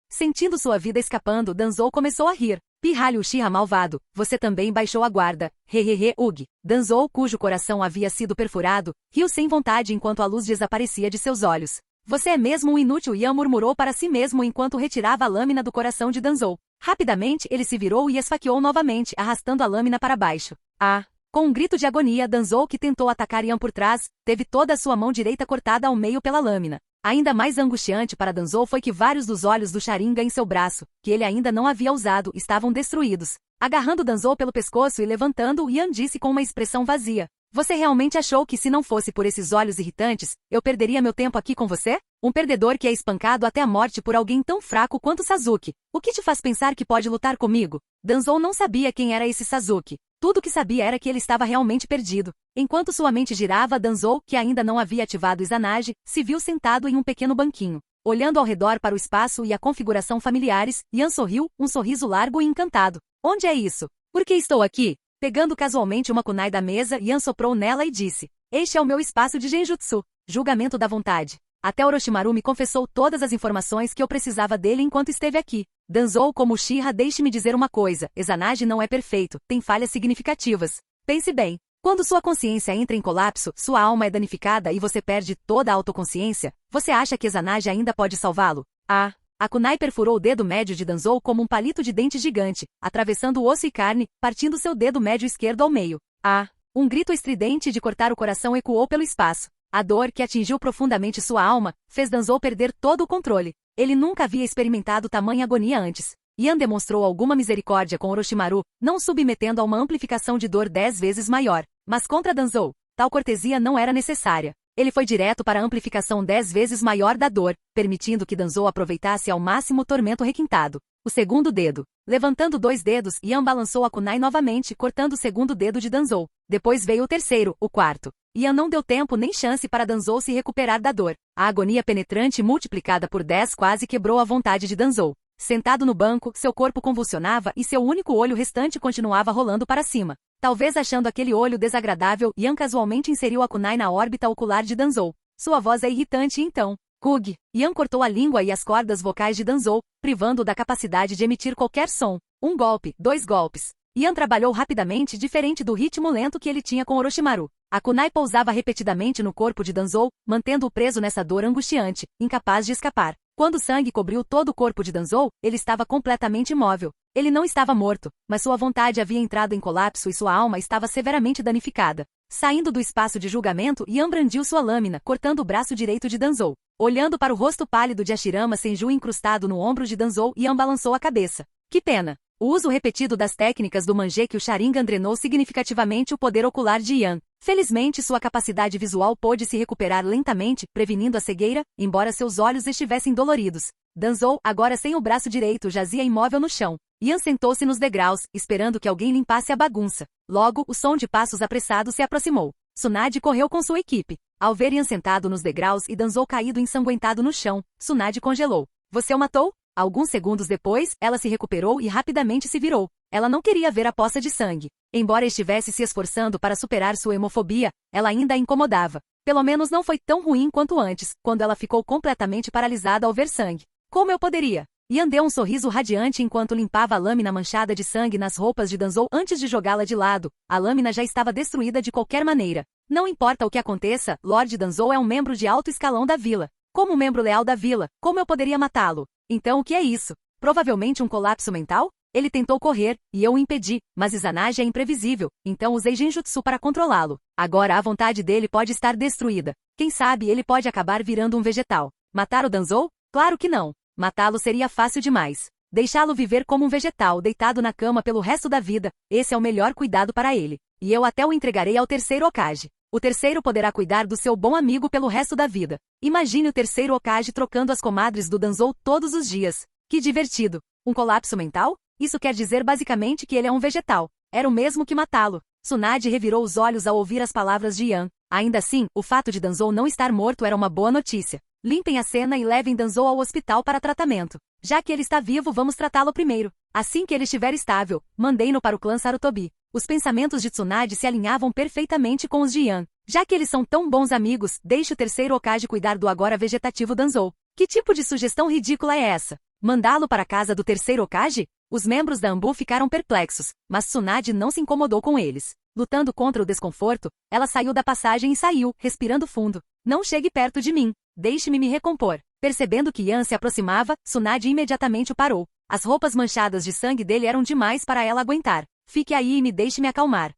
Sentindo sua vida escapando, Danzou começou a rir. Pirralho Uchiha malvado, você também baixou a guarda. Hehehe Ug. Danzou, cujo coração havia sido perfurado, riu sem vontade enquanto a luz desaparecia de seus olhos. Você é mesmo um inútil, Yan murmurou para si mesmo enquanto retirava a lâmina do coração de Danzou. Rapidamente ele se virou e esfaqueou novamente, arrastando a lâmina para baixo. Ah! Com um grito de agonia, Danzou, que tentou atacar Yan por trás, teve toda a sua mão direita cortada ao meio pela lâmina. Ainda mais angustiante para Danzou foi que vários dos olhos do Sharingan em seu braço, que ele ainda não havia usado, estavam destruídos. Agarrando Danzou pelo pescoço e levantando-o, Yan disse com uma expressão vazia. Você realmente achou que se não fosse por esses olhos irritantes, eu perderia meu tempo aqui com você? Um perdedor que é espancado até a morte por alguém tão fraco quanto Sasuke. O que te faz pensar que pode lutar comigo? Danzou não sabia quem era esse Sasuke. Tudo o que sabia era que ele estava realmente perdido. Enquanto sua mente girava, Danzou, que ainda não havia ativado Izanagi, se viu sentado em um pequeno banquinho. Olhando ao redor para o espaço e a configuração familiares, Yan sorriu, um sorriso largo e encantado. Onde é isso? Por que estou aqui? Pegando casualmente uma kunai da mesa, Yan soprou nela e disse: Este é o meu espaço de Genjutsu. Julgamento da vontade. Até Orochimaru me confessou todas as informações que eu precisava dele enquanto esteve aqui. Danzou como Uchiha, deixe-me dizer uma coisa, Izanagi não é perfeito, tem falhas significativas. Pense bem. Quando sua consciência entra em colapso, sua alma é danificada e você perde toda a autoconsciência, você acha que Izanagi ainda pode salvá-lo? Ah! A kunai perfurou o dedo médio de Danzou como um palito de dente gigante, atravessando o osso e carne, partindo seu dedo médio esquerdo ao meio. Ah! Um grito estridente de cortar o coração ecoou pelo espaço. A dor, que atingiu profundamente sua alma, fez Danzou perder todo o controle. Ele nunca havia experimentado tamanha agonia antes. Yan demonstrou alguma misericórdia com Orochimaru, não o submetendo a uma amplificação de dor 10 vezes maior. Mas contra Danzou, tal cortesia não era necessária. Ele foi direto para a amplificação 10 vezes maior da dor, permitindo que Danzou aproveitasse ao máximo o tormento requintado. O segundo dedo. Levantando 2 dedos, Yan balançou a kunai novamente, cortando o segundo dedo de Danzou. Depois veio o terceiro, o quarto. Yan não deu tempo nem chance para Danzou se recuperar da dor. A agonia penetrante multiplicada por 10 quase quebrou a vontade de Danzou. Sentado no banco, seu corpo convulsionava e seu único olho restante continuava rolando para cima. Talvez achando aquele olho desagradável, Yan casualmente inseriu a kunai na órbita ocular de Danzou. Sua voz é irritante então. Kug. Yan cortou a língua e as cordas vocais de Danzou, privando-o da capacidade de emitir qualquer som. 1 golpe, 2 golpes. Yan trabalhou rapidamente, diferente do ritmo lento que ele tinha com Orochimaru. A kunai pousava repetidamente no corpo de Danzou, mantendo-o preso nessa dor angustiante, incapaz de escapar. Quando o sangue cobriu todo o corpo de Danzou, ele estava completamente imóvel. Ele não estava morto, mas sua vontade havia entrado em colapso e sua alma estava severamente danificada. Saindo do espaço de julgamento, Yan brandiu sua lâmina, cortando o braço direito de Danzou. Olhando para o rosto pálido de Hashirama Senju incrustado no ombro de Danzou, Yan balançou a cabeça. Que pena! O uso repetido das técnicas do Mangekyou Sharingan drenou significativamente o poder ocular de Yan. Felizmente sua capacidade visual pôde se recuperar lentamente, prevenindo a cegueira, embora seus olhos estivessem doloridos. Danzou, agora sem o braço direito, jazia imóvel no chão. Yan sentou-se nos degraus, esperando que alguém limpasse a bagunça. Logo, o som de passos apressados se aproximou. Tsunade correu com sua equipe. Ao ver Yan sentado nos degraus e Danzou caído ensanguentado no chão, Tsunade congelou. Você o matou? Alguns segundos depois, ela se recuperou e rapidamente se virou. Ela não queria ver a poça de sangue. Embora estivesse se esforçando para superar sua hemofobia, ela ainda a incomodava. Pelo menos não foi tão ruim quanto antes, quando ela ficou completamente paralisada ao ver sangue. Como eu poderia? Yan deu um sorriso radiante enquanto limpava a lâmina manchada de sangue nas roupas de Danzou antes de jogá-la de lado. A lâmina já estava destruída de qualquer maneira. Não importa o que aconteça, Lord Danzou é um membro de alto escalão da vila. Como um membro leal da vila, como eu poderia matá-lo? Então o que é isso? Provavelmente um colapso mental? Ele tentou correr, e eu o impedi, mas Izanagi é imprevisível, então usei Genjutsu para controlá-lo. Agora a vontade dele pode estar destruída. Quem sabe ele pode acabar virando um vegetal. Matar o Danzou? Claro que não. Matá-lo seria fácil demais. Deixá-lo viver como um vegetal deitado na cama pelo resto da vida, esse é o melhor cuidado para ele. E eu até o entregarei ao terceiro Hokage. O terceiro poderá cuidar do seu bom amigo pelo resto da vida. Imagine o terceiro Hokage trocando as comadres do Danzou todos os dias. Que divertido. Um colapso mental? Isso quer dizer basicamente que ele é um vegetal. Era o mesmo que matá-lo. Tsunade revirou os olhos ao ouvir as palavras de Yan. Ainda assim, o fato de Danzou não estar morto era uma boa notícia. Limpem a cena e levem Danzou ao hospital para tratamento. Já que ele está vivo, vamos tratá-lo primeiro. Assim que ele estiver estável, mandei-no para o clã Sarutobi. Os pensamentos de Tsunade se alinhavam perfeitamente com os de Yan. Já que eles são tão bons amigos, deixe o terceiro Hokage cuidar do agora vegetativo Danzou. Que tipo de sugestão ridícula é essa? Mandá-lo para a casa do terceiro Hokage? Os membros da Anbu ficaram perplexos, mas Tsunade não se incomodou com eles. Lutando contra o desconforto, ela saiu da passagem e saiu, respirando fundo. Não chegue perto de mim. Deixe-me me recompor. Percebendo que Yan se aproximava, Tsunade imediatamente o parou. As roupas manchadas de sangue dele eram demais para ela aguentar. Fique aí e me deixe me acalmar.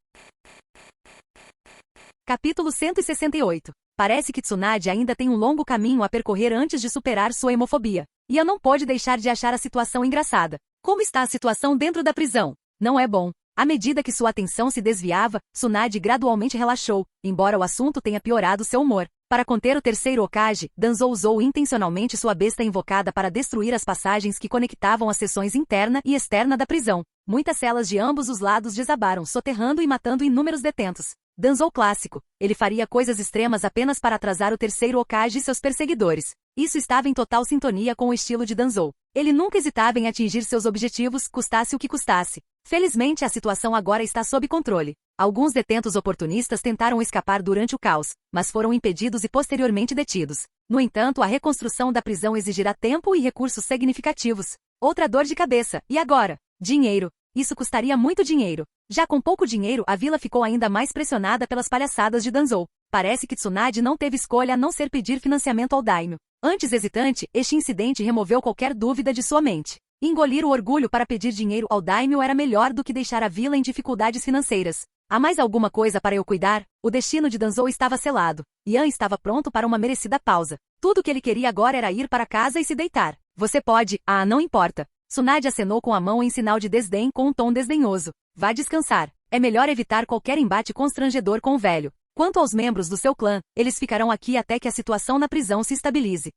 Capítulo 168. Parece que Tsunade ainda tem um longo caminho a percorrer antes de superar sua hemofobia. Yan não pode deixar de achar a situação engraçada. Como está a situação dentro da prisão? Não é bom. À medida que sua atenção se desviava, Tsunade gradualmente relaxou, embora o assunto tenha piorado seu humor. Para conter o terceiro Hokage, Danzou usou intencionalmente sua besta invocada para destruir as passagens que conectavam as seções interna e externa da prisão. Muitas celas de ambos os lados desabaram, soterrando e matando inúmeros detentos. Danzou clássico. Ele faria coisas extremas apenas para atrasar o terceiro Hokage e seus perseguidores. Isso estava em total sintonia com o estilo de Danzou. Ele nunca hesitava em atingir seus objetivos, custasse o que custasse. Felizmente a situação agora está sob controle. Alguns detentos oportunistas tentaram escapar durante o caos, mas foram impedidos e posteriormente detidos. No entanto, a reconstrução da prisão exigirá tempo e recursos significativos. Outra dor de cabeça. E agora? Dinheiro. Isso custaria muito dinheiro. Já com pouco dinheiro, a vila ficou ainda mais pressionada pelas palhaçadas de Danzou. Parece que Tsunade não teve escolha a não ser pedir financiamento ao daimyo. Antes hesitante, este incidente removeu qualquer dúvida de sua mente. Engolir o orgulho para pedir dinheiro ao daimyo era melhor do que deixar a vila em dificuldades financeiras. Há mais alguma coisa para eu cuidar? O destino de Danzou estava selado. Yan estava pronto para uma merecida pausa. Tudo o que ele queria agora era ir para casa e se deitar. Você pode, não importa. Tsunade acenou com a mão em sinal de desdém com um tom desdenhoso. Vá descansar. É melhor evitar qualquer embate constrangedor com o velho. Quanto aos membros do seu clã, eles ficarão aqui até que a situação na prisão se estabilize.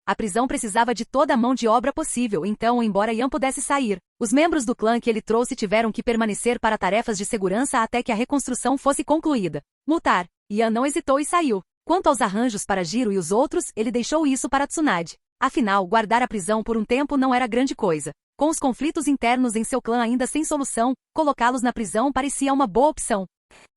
A prisão precisava de toda a mão de obra possível, então, embora Yan pudesse sair, os membros do clã que ele trouxe tiveram que permanecer para tarefas de segurança até que a reconstrução fosse concluída. Multar. Yan não hesitou e saiu. Quanto aos arranjos para Jiro e os outros, ele deixou isso para Tsunade. Afinal, guardar a prisão por um tempo não era grande coisa. Com os conflitos internos em seu clã ainda sem solução, colocá-los na prisão parecia uma boa opção.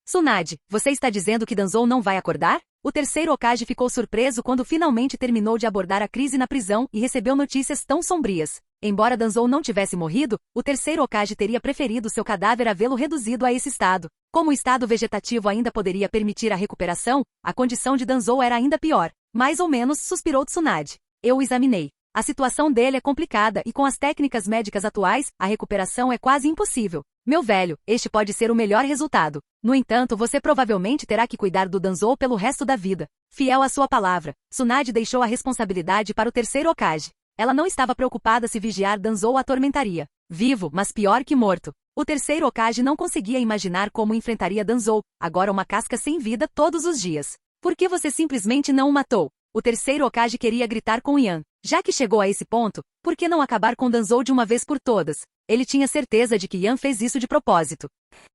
Tsunade, você está dizendo que Danzou não vai acordar? O terceiro Hokage ficou surpreso quando finalmente terminou de abordar a crise na prisão e recebeu notícias tão sombrias. Embora Danzou não tivesse morrido, o terceiro Hokage teria preferido seu cadáver a vê-lo reduzido a esse estado. Como o estado vegetativo ainda poderia permitir a recuperação, a condição de Danzou era ainda pior. Mais ou menos, suspirou Tsunade. Eu o examinei. A situação dele é complicada e com as técnicas médicas atuais, a recuperação é quase impossível. Meu velho, este pode ser o melhor resultado. No entanto, você provavelmente terá que cuidar do Danzou pelo resto da vida. Fiel à sua palavra, Tsunade deixou a responsabilidade para o terceiro Hokage. Ela não estava preocupada se vigiar Danzou a atormentaria. Vivo, mas pior que morto. O terceiro Hokage não conseguia imaginar como enfrentaria Danzou, agora uma casca sem vida todos os dias. Por que você simplesmente não o matou? O terceiro Hokage queria gritar com Yan. Já que chegou a esse ponto, por que não acabar com Danzou de uma vez por todas? Ele tinha certeza de que Yan fez isso de propósito.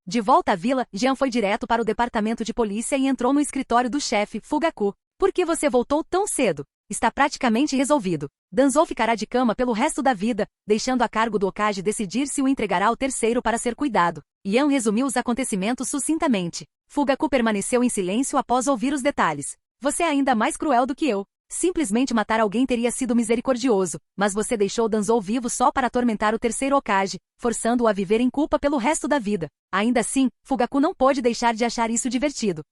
De volta à vila, Yan foi direto para o departamento de polícia e entrou no escritório do chefe, Fugaku. Por que você voltou tão cedo? Está praticamente resolvido. Danzou ficará de cama pelo resto da vida, deixando a cargo do Hokage decidir se o entregará ao terceiro para ser cuidado. Yan resumiu os acontecimentos sucintamente. Fugaku permaneceu em silêncio após ouvir os detalhes. Você é ainda mais cruel do que eu. Simplesmente matar alguém teria sido misericordioso, mas você deixou Danzou vivo só para atormentar o terceiro Hokage, forçando-o a viver em culpa pelo resto da vida. Ainda assim, Fugaku não pôde deixar de achar isso divertido.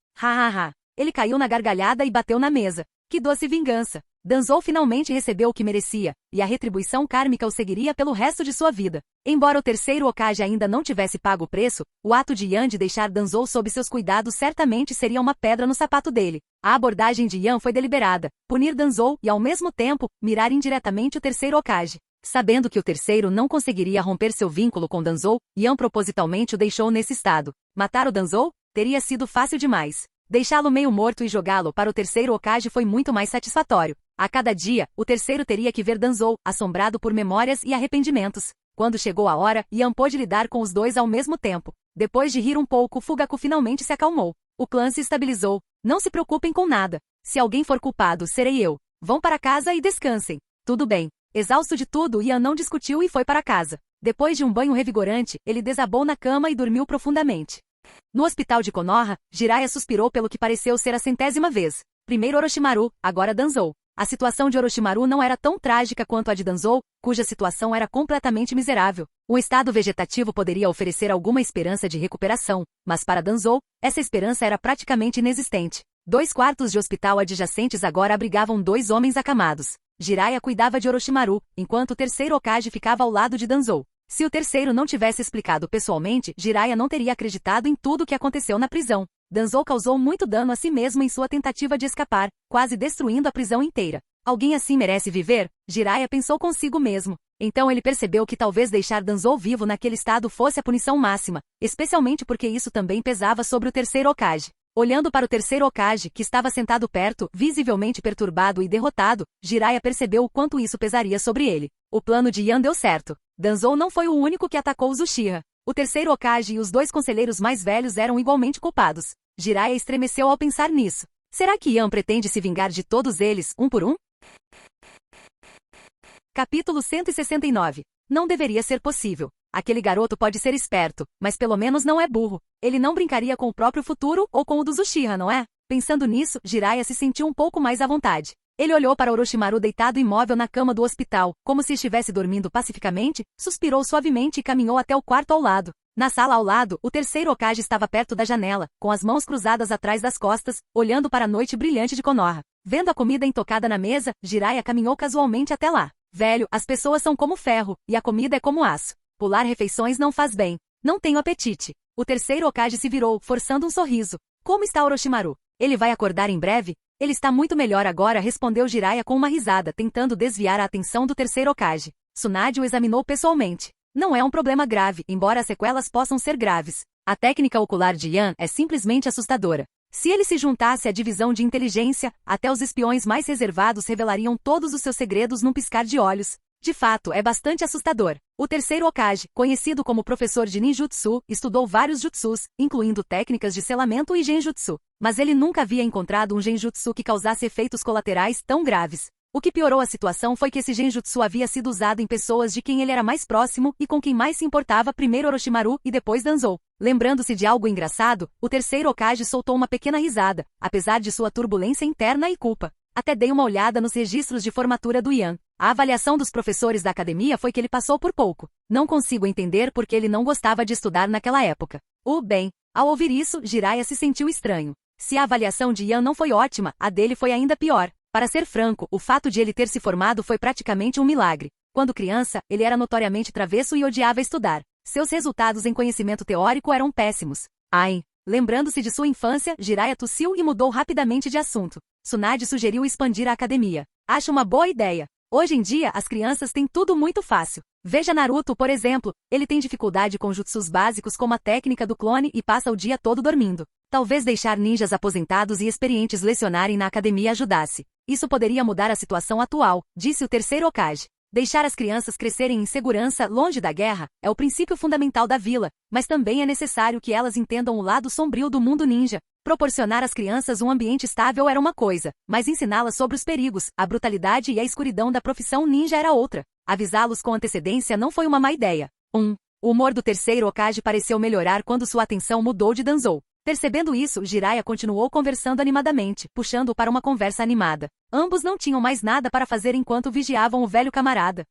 Ele caiu na gargalhada e bateu na mesa. Que doce vingança! Danzou finalmente recebeu o que merecia, e a retribuição kármica o seguiria pelo resto de sua vida. Embora o terceiro Hokage ainda não tivesse pago o preço, o ato de Yan de deixar Danzou sob seus cuidados certamente seria uma pedra no sapato dele. A abordagem de Yan foi deliberada, punir Danzou e, ao mesmo tempo, mirar indiretamente o terceiro Hokage. Sabendo que o terceiro não conseguiria romper seu vínculo com Danzou, Yan propositalmente o deixou nesse estado. Matar o Danzou? Teria sido fácil demais. Deixá-lo meio morto e jogá-lo para o terceiro Hokage foi muito mais satisfatório. A cada dia, o terceiro teria que ver Danzou, assombrado por memórias e arrependimentos. Quando chegou a hora, Yan pôde lidar com os dois ao mesmo tempo. Depois de rir um pouco, Fugaku finalmente se acalmou. O clã se estabilizou. Não se preocupem com nada. Se alguém for culpado, serei eu. Vão para casa e descansem. Tudo bem. Exausto de tudo, Yan não discutiu e foi para casa. Depois de um banho revigorante, ele desabou na cama e dormiu profundamente. No hospital de Konoha, Jiraiya suspirou pelo que pareceu ser a 100ª vez. Primeiro Orochimaru, agora Danzou. A situação de Orochimaru não era tão trágica quanto a de Danzou, cuja situação era completamente miserável. Um estado vegetativo poderia oferecer alguma esperança de recuperação, mas para Danzou, essa esperança era praticamente inexistente. 2 quartos de hospital adjacentes agora abrigavam 2 homens acamados. Jiraiya cuidava de Orochimaru, enquanto o terceiro Hokage ficava ao lado de Danzou. Se o terceiro não tivesse explicado pessoalmente, Jiraiya não teria acreditado em tudo o que aconteceu na prisão. Danzou causou muito dano a si mesmo em sua tentativa de escapar, quase destruindo a prisão inteira. Alguém assim merece viver? Jiraiya pensou consigo mesmo. Então ele percebeu que talvez deixar Danzou vivo naquele estado fosse a punição máxima, especialmente porque isso também pesava sobre o terceiro Hokage. Olhando para o terceiro Hokage, que estava sentado perto, visivelmente perturbado e derrotado, Jiraiya percebeu o quanto isso pesaria sobre ele. O plano de Yan deu certo. Danzou não foi o único que atacou os Uchiha. O terceiro Hokage e os 2 conselheiros mais velhos eram igualmente culpados. Jiraiya estremeceu ao pensar nisso. Será que Yan pretende se vingar de todos eles, um por um? Capítulo 169. Não deveria ser possível. Aquele garoto pode ser esperto, mas pelo menos não é burro. Ele não brincaria com o próprio futuro ou com o dos Uchiha, não é? Pensando nisso, Jiraiya se sentiu um pouco mais à vontade. Ele olhou para Orochimaru deitado imóvel na cama do hospital, como se estivesse dormindo pacificamente, suspirou suavemente e caminhou até o quarto ao lado. Na sala ao lado, o terceiro Hokage estava perto da janela, com as mãos cruzadas atrás das costas, olhando para a noite brilhante de Konoha. Vendo a comida intocada na mesa, Jiraiya caminhou casualmente até lá. Velho, as pessoas são como ferro, e a comida é como aço. Pular refeições não faz bem. Não tenho apetite. O terceiro Hokage se virou, forçando um sorriso. Como está Orochimaru? Ele vai acordar em breve? Ele está muito melhor agora, respondeu Jiraiya com uma risada, tentando desviar a atenção do terceiro Hokage. Tsunade o examinou pessoalmente. Não é um problema grave, embora as sequelas possam ser graves. A técnica ocular de Yan é simplesmente assustadora. Se ele se juntasse à divisão de inteligência, até os espiões mais reservados revelariam todos os seus segredos num piscar de olhos. De fato, é bastante assustador. O terceiro Hokage, conhecido como professor de ninjutsu, estudou vários jutsus, incluindo técnicas de selamento e genjutsu. Mas ele nunca havia encontrado um genjutsu que causasse efeitos colaterais tão graves. O que piorou a situação foi que esse genjutsu havia sido usado em pessoas de quem ele era mais próximo e com quem mais se importava, primeiro Orochimaru e depois Danzou. Lembrando-se de algo engraçado, o terceiro Hokage soltou uma pequena risada, apesar de sua turbulência interna e culpa. Até dei uma olhada nos registros de formatura do Yan. A avaliação dos professores da academia foi que ele passou por pouco. Não consigo entender por que ele não gostava de estudar naquela época. Bem, ao ouvir isso, Jiraiya se sentiu estranho. Se a avaliação de Yan não foi ótima, a dele foi ainda pior. Para ser franco, o fato de ele ter se formado foi praticamente um milagre. Quando criança, ele era notoriamente travesso e odiava estudar. Seus resultados em conhecimento teórico eram péssimos. Ai! Lembrando-se de sua infância, Jiraiya tossiu e mudou rapidamente de assunto. Tsunade sugeriu expandir a academia. Acho uma boa ideia. Hoje em dia, as crianças têm tudo muito fácil. Veja Naruto, por exemplo. Ele tem dificuldade com jutsus básicos como a técnica do clone e passa o dia todo dormindo. Talvez deixar ninjas aposentados e experientes lecionarem na academia ajudasse. Isso poderia mudar a situação atual, disse o terceiro Hokage. Deixar as crianças crescerem em segurança, longe da guerra, é o princípio fundamental da vila, mas também é necessário que elas entendam o lado sombrio do mundo ninja. Proporcionar às crianças um ambiente estável era uma coisa, mas ensiná-las sobre os perigos, a brutalidade e a escuridão da profissão ninja era outra. Avisá-los com antecedência não foi uma má ideia. O humor do terceiro Hokage pareceu melhorar quando sua atenção mudou de Danzou. Percebendo isso, Jiraiya continuou conversando animadamente, puxando-o para uma conversa animada. Ambos não tinham mais nada para fazer enquanto vigiavam o velho camarada.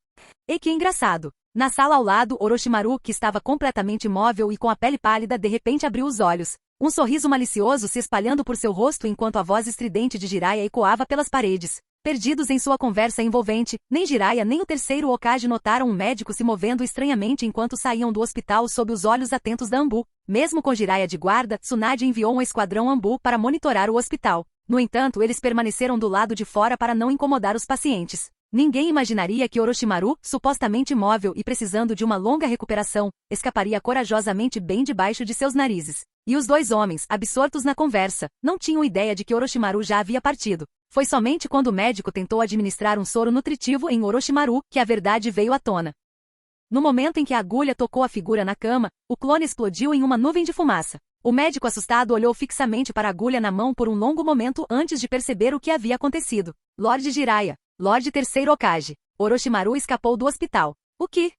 E que engraçado! Na sala ao lado, Orochimaru, que estava completamente imóvel e com a pele pálida, de repente abriu os olhos. Um sorriso malicioso se espalhando por seu rosto enquanto a voz estridente de Jiraiya ecoava pelas paredes. Perdidos em sua conversa envolvente, nem Jiraiya nem o terceiro Hokage notaram um médico se movendo estranhamente enquanto saíam do hospital sob os olhos atentos da Anbu. Mesmo com Jiraiya de guarda, Tsunade enviou um esquadrão Anbu para monitorar o hospital. No entanto, eles permaneceram do lado de fora para não incomodar os pacientes. Ninguém imaginaria que Orochimaru, supostamente imóvel e precisando de uma longa recuperação, escaparia corajosamente bem debaixo de seus narizes. E os 2 homens, absortos na conversa, não tinham ideia de que Orochimaru já havia partido. Foi somente quando o médico tentou administrar um soro nutritivo em Orochimaru que a verdade veio à tona. No momento em que a agulha tocou a figura na cama, o clone explodiu em uma nuvem de fumaça. O médico assustado olhou fixamente para a agulha na mão por um longo momento antes de perceber o que havia acontecido. Lord Jiraiya, Lord Terceiro Hokage, Orochimaru escapou do hospital. O que?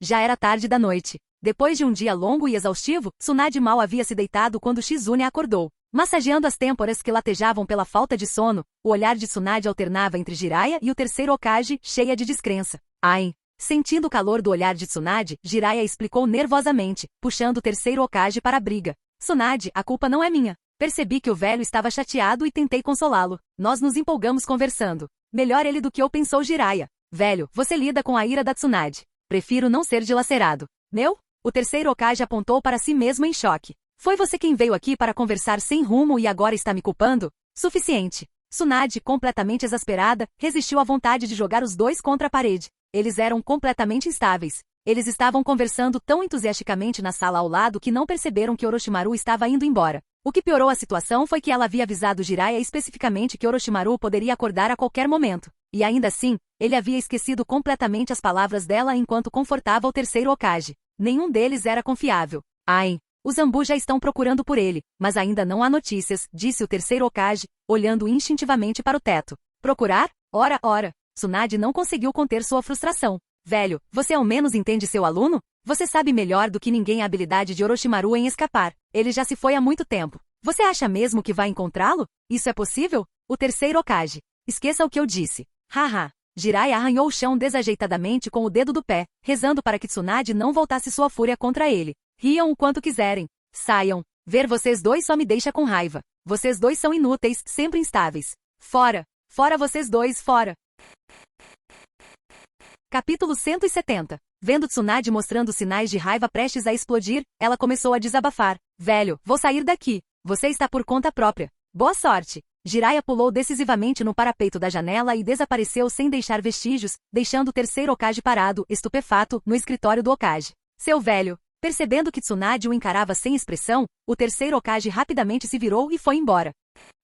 Já era tarde da noite. Depois de um dia longo e exaustivo, Tsunade mal havia se deitado quando Shizune acordou. Massageando as têmporas que latejavam pela falta de sono, o olhar de Tsunade alternava entre Jiraiya e o terceiro Hokage, cheia de descrença. Ai! Sentindo o calor do olhar de Tsunade, Jiraiya explicou nervosamente, puxando o terceiro Hokage para a briga. Tsunade, a culpa não é minha. Percebi que o velho estava chateado e tentei consolá-lo. Nós nos empolgamos conversando. Melhor ele do que eu, pensou Jiraiya. Velho, você lida com a ira da Tsunade. Prefiro não ser dilacerado. Meu? O terceiro Hokage apontou para si mesmo em choque. Foi você quem veio aqui para conversar sem rumo e agora está me culpando? Suficiente. Tsunade, completamente exasperada, resistiu à vontade de jogar os dois contra a parede. Eles eram completamente instáveis. Eles estavam conversando tão entusiasticamente na sala ao lado que não perceberam que Orochimaru estava indo embora. O que piorou a situação foi que ela havia avisado Jiraiya especificamente que Orochimaru poderia acordar a qualquer momento. E ainda assim, ele havia esquecido completamente as palavras dela enquanto confortava o terceiro Hokage. Nenhum deles era confiável. Ai! Os Zambu já estão procurando por ele, mas ainda não há notícias, disse o terceiro Hokage, olhando instintivamente para o teto. Procurar? Ora, ora! Tsunade não conseguiu conter sua frustração. Velho, você ao menos entende seu aluno? Você sabe melhor do que ninguém a habilidade de Orochimaru em escapar. Ele já se foi há muito tempo. Você acha mesmo que vai encontrá-lo? Isso é possível? O terceiro Hokage. Esqueça o que eu disse. Haha. Jiraiya arranhou o chão desajeitadamente com o dedo do pé, rezando para que Tsunade não voltasse sua fúria contra ele. Riam o quanto quiserem. Saiam. Ver vocês dois só me deixa com raiva. Vocês dois são inúteis, sempre instáveis. Fora. Fora vocês dois, fora. Capítulo 170. Vendo Tsunade mostrando sinais de raiva prestes a explodir, ela começou a desabafar. Velho, vou sair daqui. Você está por conta própria. Boa sorte. Jiraiya pulou decisivamente no parapeito da janela e desapareceu sem deixar vestígios, deixando o terceiro Hokage parado, estupefato, no escritório do Hokage. Seu velho. Percebendo que Tsunade o encarava sem expressão, o terceiro Hokage rapidamente se virou e foi embora.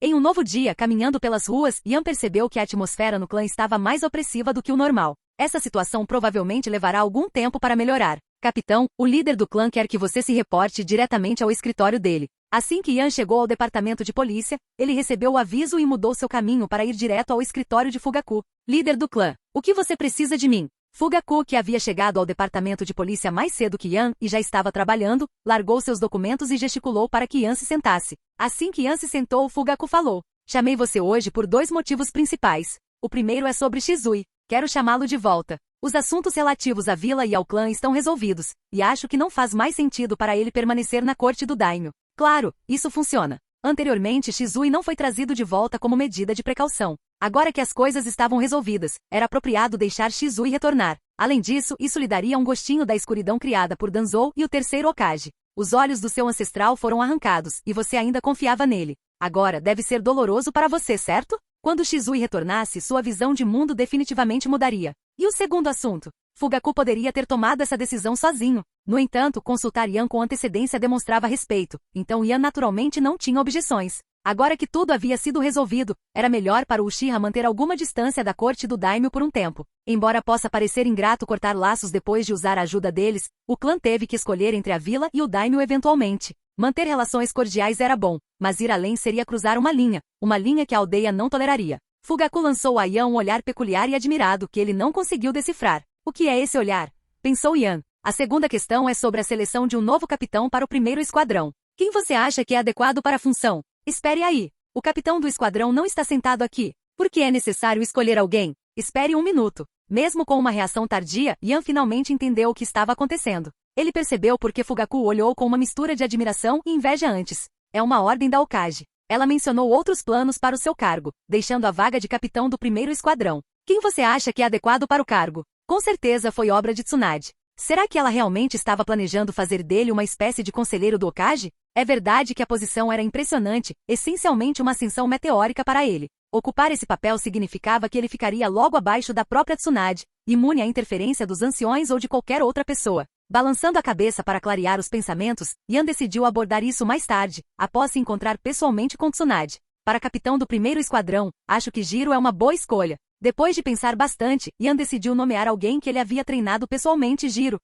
Em um novo dia, caminhando pelas ruas, Yan percebeu que a atmosfera no clã estava mais opressiva do que o normal. Essa situação provavelmente levará algum tempo para melhorar. Capitão, o líder do clã quer que você se reporte diretamente ao escritório dele. Assim que Yan chegou ao departamento de polícia, ele recebeu o aviso e mudou seu caminho para ir direto ao escritório de Fugaku. Líder do clã, o que você precisa de mim? Fugaku, que havia chegado ao departamento de polícia mais cedo que Yan e já estava trabalhando, largou seus documentos e gesticulou para que Yan se sentasse. Assim que Yan se sentou, Fugaku falou. Chamei você hoje por dois motivos principais. O primeiro é sobre Shizui. Quero chamá-lo de volta. Os assuntos relativos à vila e ao clã estão resolvidos, e acho que não faz mais sentido para ele permanecer na corte do Daimyo. Claro, isso funciona. Anteriormente, Shizui não foi trazido de volta como medida de precaução. Agora que as coisas estavam resolvidas, era apropriado deixar Shizui retornar. Além disso, isso lhe daria um gostinho da escuridão criada por Danzou e o terceiro Hokage. Os olhos do seu ancestral foram arrancados, e você ainda confiava nele. Agora deve ser doloroso para você, certo? Quando Shizui retornasse, sua visão de mundo definitivamente mudaria. E o segundo assunto? Fugaku poderia ter tomado essa decisão sozinho. No entanto, consultar Yan com antecedência demonstrava respeito, então Yan naturalmente não tinha objeções. Agora que tudo havia sido resolvido, era melhor para o Uchiha manter alguma distância da corte do Daimyo por um tempo. Embora possa parecer ingrato cortar laços depois de usar a ajuda deles, o clã teve que escolher entre a vila e o Daimyo eventualmente. Manter relações cordiais era bom, mas ir além seria cruzar uma linha que a aldeia não toleraria. Fugaku lançou a Yan um olhar peculiar e admirado que ele não conseguiu decifrar. O que é esse olhar? Pensou Yan. A segunda questão é sobre a seleção de um novo capitão para o primeiro esquadrão. Quem você acha que é adequado para a função? Espere aí. O capitão do esquadrão não está sentado aqui. Por que é necessário escolher alguém? Espere um minuto. Mesmo com uma reação tardia, Yan finalmente entendeu o que estava acontecendo. Ele percebeu porque Fugaku olhou com uma mistura de admiração e inveja antes. É uma ordem da Hokage. Ela mencionou outros planos para o seu cargo, deixando a vaga de capitão do primeiro esquadrão. Quem você acha que é adequado para o cargo? Com certeza foi obra de Tsunade. Será que ela realmente estava planejando fazer dele uma espécie de conselheiro do Hokage? É verdade que a posição era impressionante, essencialmente uma ascensão meteórica para ele. Ocupar esse papel significava que ele ficaria logo abaixo da própria Tsunade, imune à interferência dos anciões ou de qualquer outra pessoa. Balançando a cabeça para clarear os pensamentos, Yan decidiu abordar isso mais tarde, após se encontrar pessoalmente com Tsunade. Para capitão do primeiro esquadrão, acho que Jiro é uma boa escolha. Depois de pensar bastante, Yan decidiu nomear alguém que ele havia treinado pessoalmente. Jiro?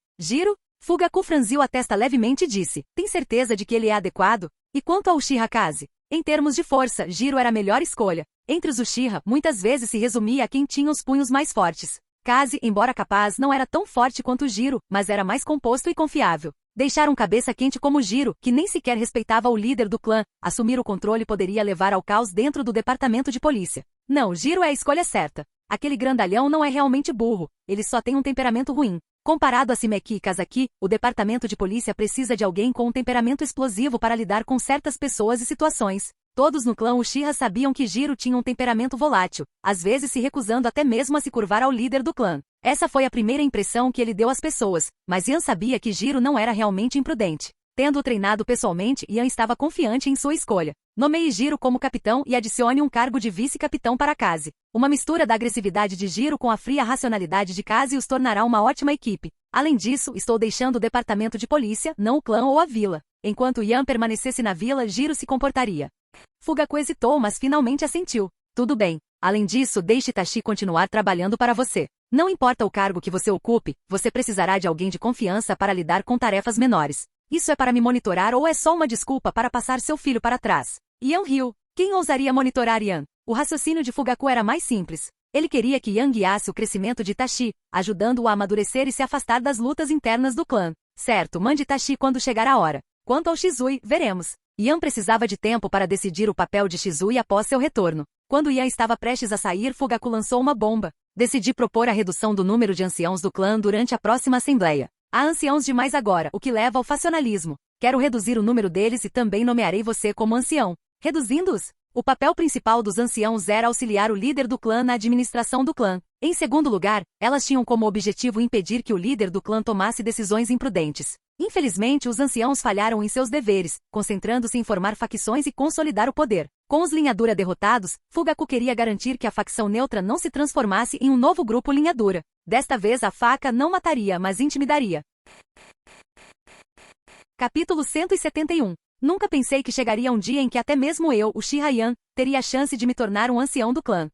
Fugaku franziu a testa levemente e disse, tem certeza de que ele é adequado? E quanto ao Uchiha Kaze? Em termos de força, Jiro era a melhor escolha. Entre os Uchiha, muitas vezes se resumia a quem tinha os punhos mais fortes. Kaze, embora capaz, não era tão forte quanto Jiro, mas era mais composto e confiável. Deixar um cabeça quente como Jiro, que nem sequer respeitava o líder do clã, assumir o controle poderia levar ao caos dentro do departamento de polícia. Não, Jiro é a escolha certa. Aquele grandalhão não é realmente burro, ele só tem um temperamento ruim. Comparado a Shimeki e Kazaki, o departamento de polícia precisa de alguém com um temperamento explosivo para lidar com certas pessoas e situações. Todos no clã Uchiha sabiam que Jiro tinha um temperamento volátil, às vezes se recusando até mesmo a se curvar ao líder do clã. Essa foi a primeira impressão que ele deu às pessoas, mas Yan sabia que Jiro não era realmente imprudente. Tendo-o treinado pessoalmente, Yan estava confiante em sua escolha. Nomeie Jiro como capitão e adicione um cargo de vice-capitão para Kaze. Uma mistura da agressividade de Jiro com a fria racionalidade de Kaze os tornará uma ótima equipe. Além disso, estou deixando o departamento de polícia, não o clã ou a vila. Enquanto Yan permanecesse na vila, Jiro se comportaria. Fugaku hesitou, mas finalmente assentiu. Tudo bem. Além disso, deixe Itachi continuar trabalhando para você. Não importa o cargo que você ocupe, você precisará de alguém de confiança para lidar com tarefas menores. Isso é para me monitorar ou é só uma desculpa para passar seu filho para trás? Yan riu. Quem ousaria monitorar Yan? O raciocínio de Fugaku era mais simples. Ele queria que Yan guiasse o crescimento de Itachi, ajudando-o a amadurecer e se afastar das lutas internas do clã. Certo, mande Itachi quando chegar a hora. Quanto ao Shizui, veremos. Yan precisava de tempo para decidir o papel de Shizui após seu retorno. Quando Yan estava prestes a sair, Fugaku lançou uma bomba. Decidi propor a redução do número de anciãos do clã durante a próxima assembleia. Há anciãos demais agora, o que leva ao faccionalismo. Quero reduzir o número deles e também nomearei você como ancião. Reduzindo-os? O papel principal dos anciãos era auxiliar o líder do clã na administração do clã. Em segundo lugar, elas tinham como objetivo impedir que o líder do clã tomasse decisões imprudentes. Infelizmente, os anciãos falharam em seus deveres, concentrando-se em formar facções e consolidar o poder. Com os Linhadura derrotados, Fugaku queria garantir que a facção neutra não se transformasse em um novo grupo Linhadura. Desta vez a faca não mataria, mas intimidaria. Capítulo 171. Nunca pensei que chegaria um dia em que até mesmo eu, Uchiha Yan, teria a chance de me tornar um ancião do clã.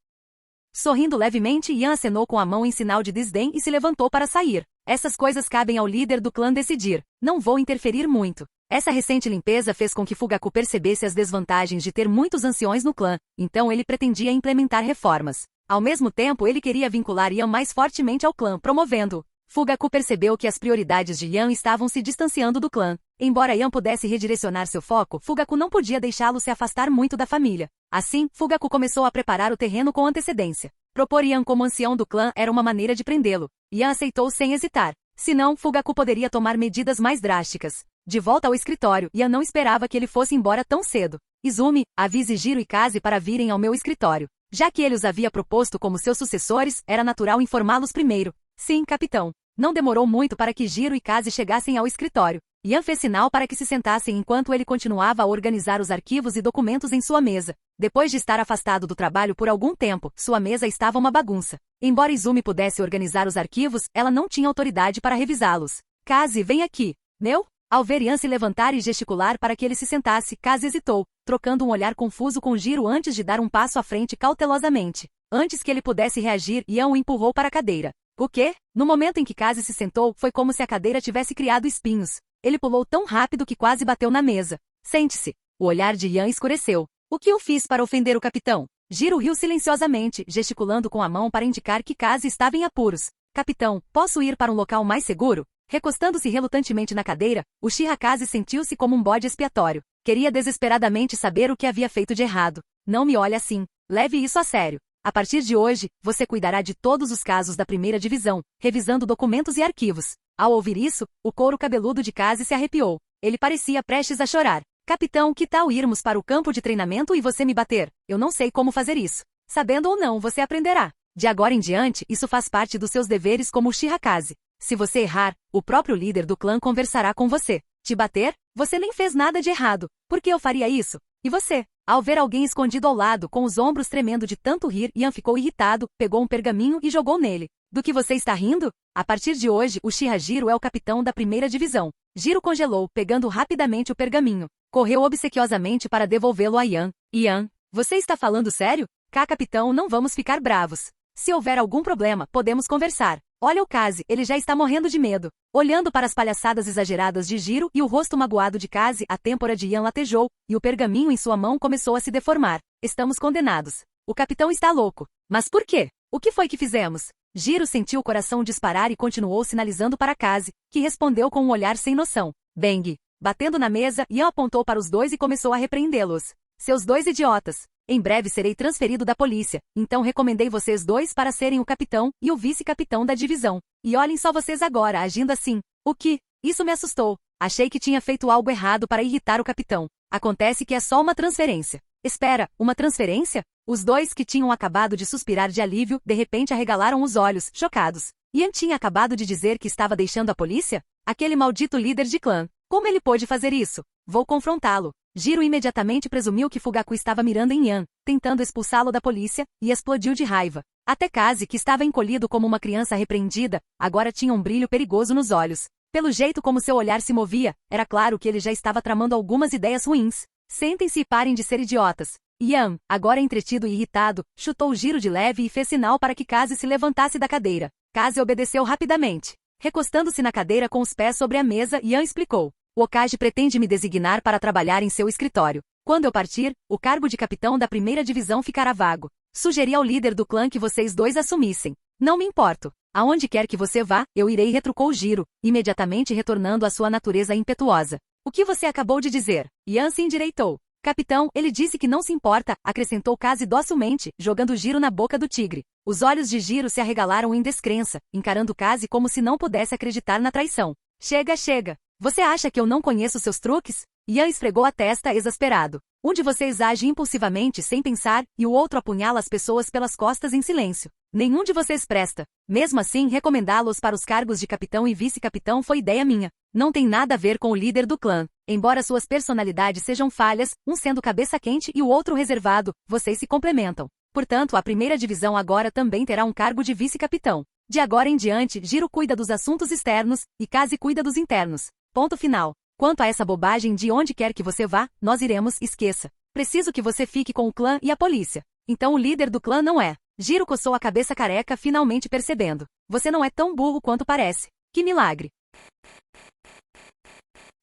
Sorrindo levemente, Yan acenou com a mão em sinal de desdém e se levantou para sair. Essas coisas cabem ao líder do clã decidir. Não vou interferir muito. Essa recente limpeza fez com que Fugaku percebesse as desvantagens de ter muitos anciões no clã, então ele pretendia implementar reformas. Ao mesmo tempo, ele queria vincular Yan mais fortemente ao clã, promovendo-o. Fugaku percebeu que as prioridades de Yan estavam se distanciando do clã. Embora Yan pudesse redirecionar seu foco, Fugaku não podia deixá-lo se afastar muito da família. Assim, Fugaku começou a preparar o terreno com antecedência. Propor Yan como ancião do clã era uma maneira de prendê-lo. Yan aceitou sem hesitar. Senão, Fugaku poderia tomar medidas mais drásticas. De volta ao escritório, Yan não esperava que ele fosse embora tão cedo. Izumi, avise Jiro e Kaze para virem ao meu escritório. Já que ele os havia proposto como seus sucessores, era natural informá-los primeiro. Sim, capitão. Não demorou muito para que Jiro e Kaze chegassem ao escritório. Yan fez sinal para que se sentassem enquanto ele continuava a organizar os arquivos e documentos em sua mesa. Depois de estar afastado do trabalho por algum tempo, sua mesa estava uma bagunça. Embora Izumi pudesse organizar os arquivos, ela não tinha autoridade para revisá-los. Kaze, vem aqui. Meu? Ao ver Yan se levantar e gesticular para que ele se sentasse, Kaze hesitou, trocando um olhar confuso com Jiro antes de dar um passo à frente cautelosamente. Antes que ele pudesse reagir, Yan o empurrou para a cadeira. O quê? No momento em que Kaze se sentou, foi como se a cadeira tivesse criado espinhos. Ele pulou tão rápido que quase bateu na mesa. Sente-se. O olhar de Yan escureceu. O que eu fiz para ofender o capitão? Jiro riu silenciosamente, gesticulando com a mão para indicar que Kaze estava em apuros. Capitão, posso ir para um local mais seguro? Recostando-se relutantemente na cadeira, Uchiha Kaze sentiu-se como um bode expiatório. Queria desesperadamente saber o que havia feito de errado. Não me olhe assim. Leve isso a sério. A partir de hoje, você cuidará de todos os casos da primeira divisão, revisando documentos e arquivos. Ao ouvir isso, o couro cabeludo de Kaze se arrepiou. Ele parecia prestes a chorar. Capitão, que tal irmos para o campo de treinamento e você me bater? Eu não sei como fazer isso. Sabendo ou não, você aprenderá. De agora em diante, isso faz parte dos seus deveres como Uchiha Kaze. Se você errar, o próprio líder do clã conversará com você. Te bater? Você nem fez nada de errado. Por que eu faria isso? E você? Ao ver alguém escondido ao lado, com os ombros tremendo de tanto rir, Yan ficou irritado, pegou um pergaminho e jogou nele. Do que você está rindo? A partir de hoje, Uchiha Jiro é o capitão da primeira divisão. Jiro congelou, pegando rapidamente o pergaminho. Correu obsequiosamente para devolvê-lo a Yan. Yan, você está falando sério? Capitão, não vamos ficar bravos. Se houver algum problema, podemos conversar. Olha o Kaze, ele já está morrendo de medo. Olhando para as palhaçadas exageradas de Jiro e o rosto magoado de Kaze, a têmpora de Yan latejou, e o pergaminho em sua mão começou a se deformar. Estamos condenados. O capitão está louco. Mas por quê? O que foi que fizemos? Jiro sentiu o coração disparar e continuou sinalizando para Kaze, que respondeu com um olhar sem noção. Bang! Batendo na mesa, Ian apontou para os dois e começou a repreendê-los. Seus dois idiotas! Em breve serei transferido da polícia, então recomendei vocês dois para serem o capitão e o vice-capitão da divisão. E olhem só vocês agora, agindo assim. O que? Isso me assustou. Achei que tinha feito algo errado para irritar o capitão. Acontece que é só uma transferência. Espera, uma transferência? Os dois que tinham acabado de suspirar de alívio, de repente arregalaram os olhos, chocados. Ian tinha acabado de dizer que estava deixando a polícia? Aquele maldito líder de clã. Como ele pôde fazer isso? Vou confrontá-lo. Jiro imediatamente presumiu que Fugaku estava mirando em Ian, tentando expulsá-lo da polícia, e explodiu de raiva. Até Kazi, que estava encolhido como uma criança repreendida, agora tinha um brilho perigoso nos olhos. Pelo jeito como seu olhar se movia, era claro que ele já estava tramando algumas ideias ruins. Sentem-se e parem de ser idiotas. Ian, agora entretido e irritado, chutou Jiro de leve e fez sinal para que Kazi se levantasse da cadeira. Kazi obedeceu rapidamente. Recostando-se na cadeira com os pés sobre a mesa, Ian explicou. O Okage pretende me designar para trabalhar em seu escritório. Quando eu partir, o cargo de capitão da primeira divisão ficará vago. Sugeri ao líder do clã que vocês dois assumissem. Não me importo. Aonde quer que você vá, eu irei, retrucou Jiro, imediatamente retornando à sua natureza impetuosa. O que você acabou de dizer? Ian se endireitou. Capitão, ele disse que não se importa, acrescentou Kazi docilmente, jogando Jiro na boca do tigre. Os olhos de Jiro se arregalaram em descrença, encarando Kazi como se não pudesse acreditar na traição. Chega, chega. Você acha que eu não conheço seus truques? Ian esfregou a testa exasperado. Um de vocês age impulsivamente sem pensar, e o outro apunhala as pessoas pelas costas em silêncio. Nenhum de vocês presta. Mesmo assim, recomendá-los para os cargos de capitão e vice-capitão foi ideia minha. Não tem nada a ver com o líder do clã. Embora suas personalidades sejam falhas, um sendo cabeça quente e o outro reservado, vocês se complementam. Portanto, a primeira divisão agora também terá um cargo de vice-capitão. De agora em diante, Jiro cuida dos assuntos externos, e Kazi cuida dos internos. Ponto final. Quanto a essa bobagem de onde quer que você vá, nós iremos, esqueça. Preciso que você fique com o clã e a polícia. Então o líder do clã não é. Jiro coçou a cabeça careca, finalmente percebendo. Você não é tão burro quanto parece. Que milagre.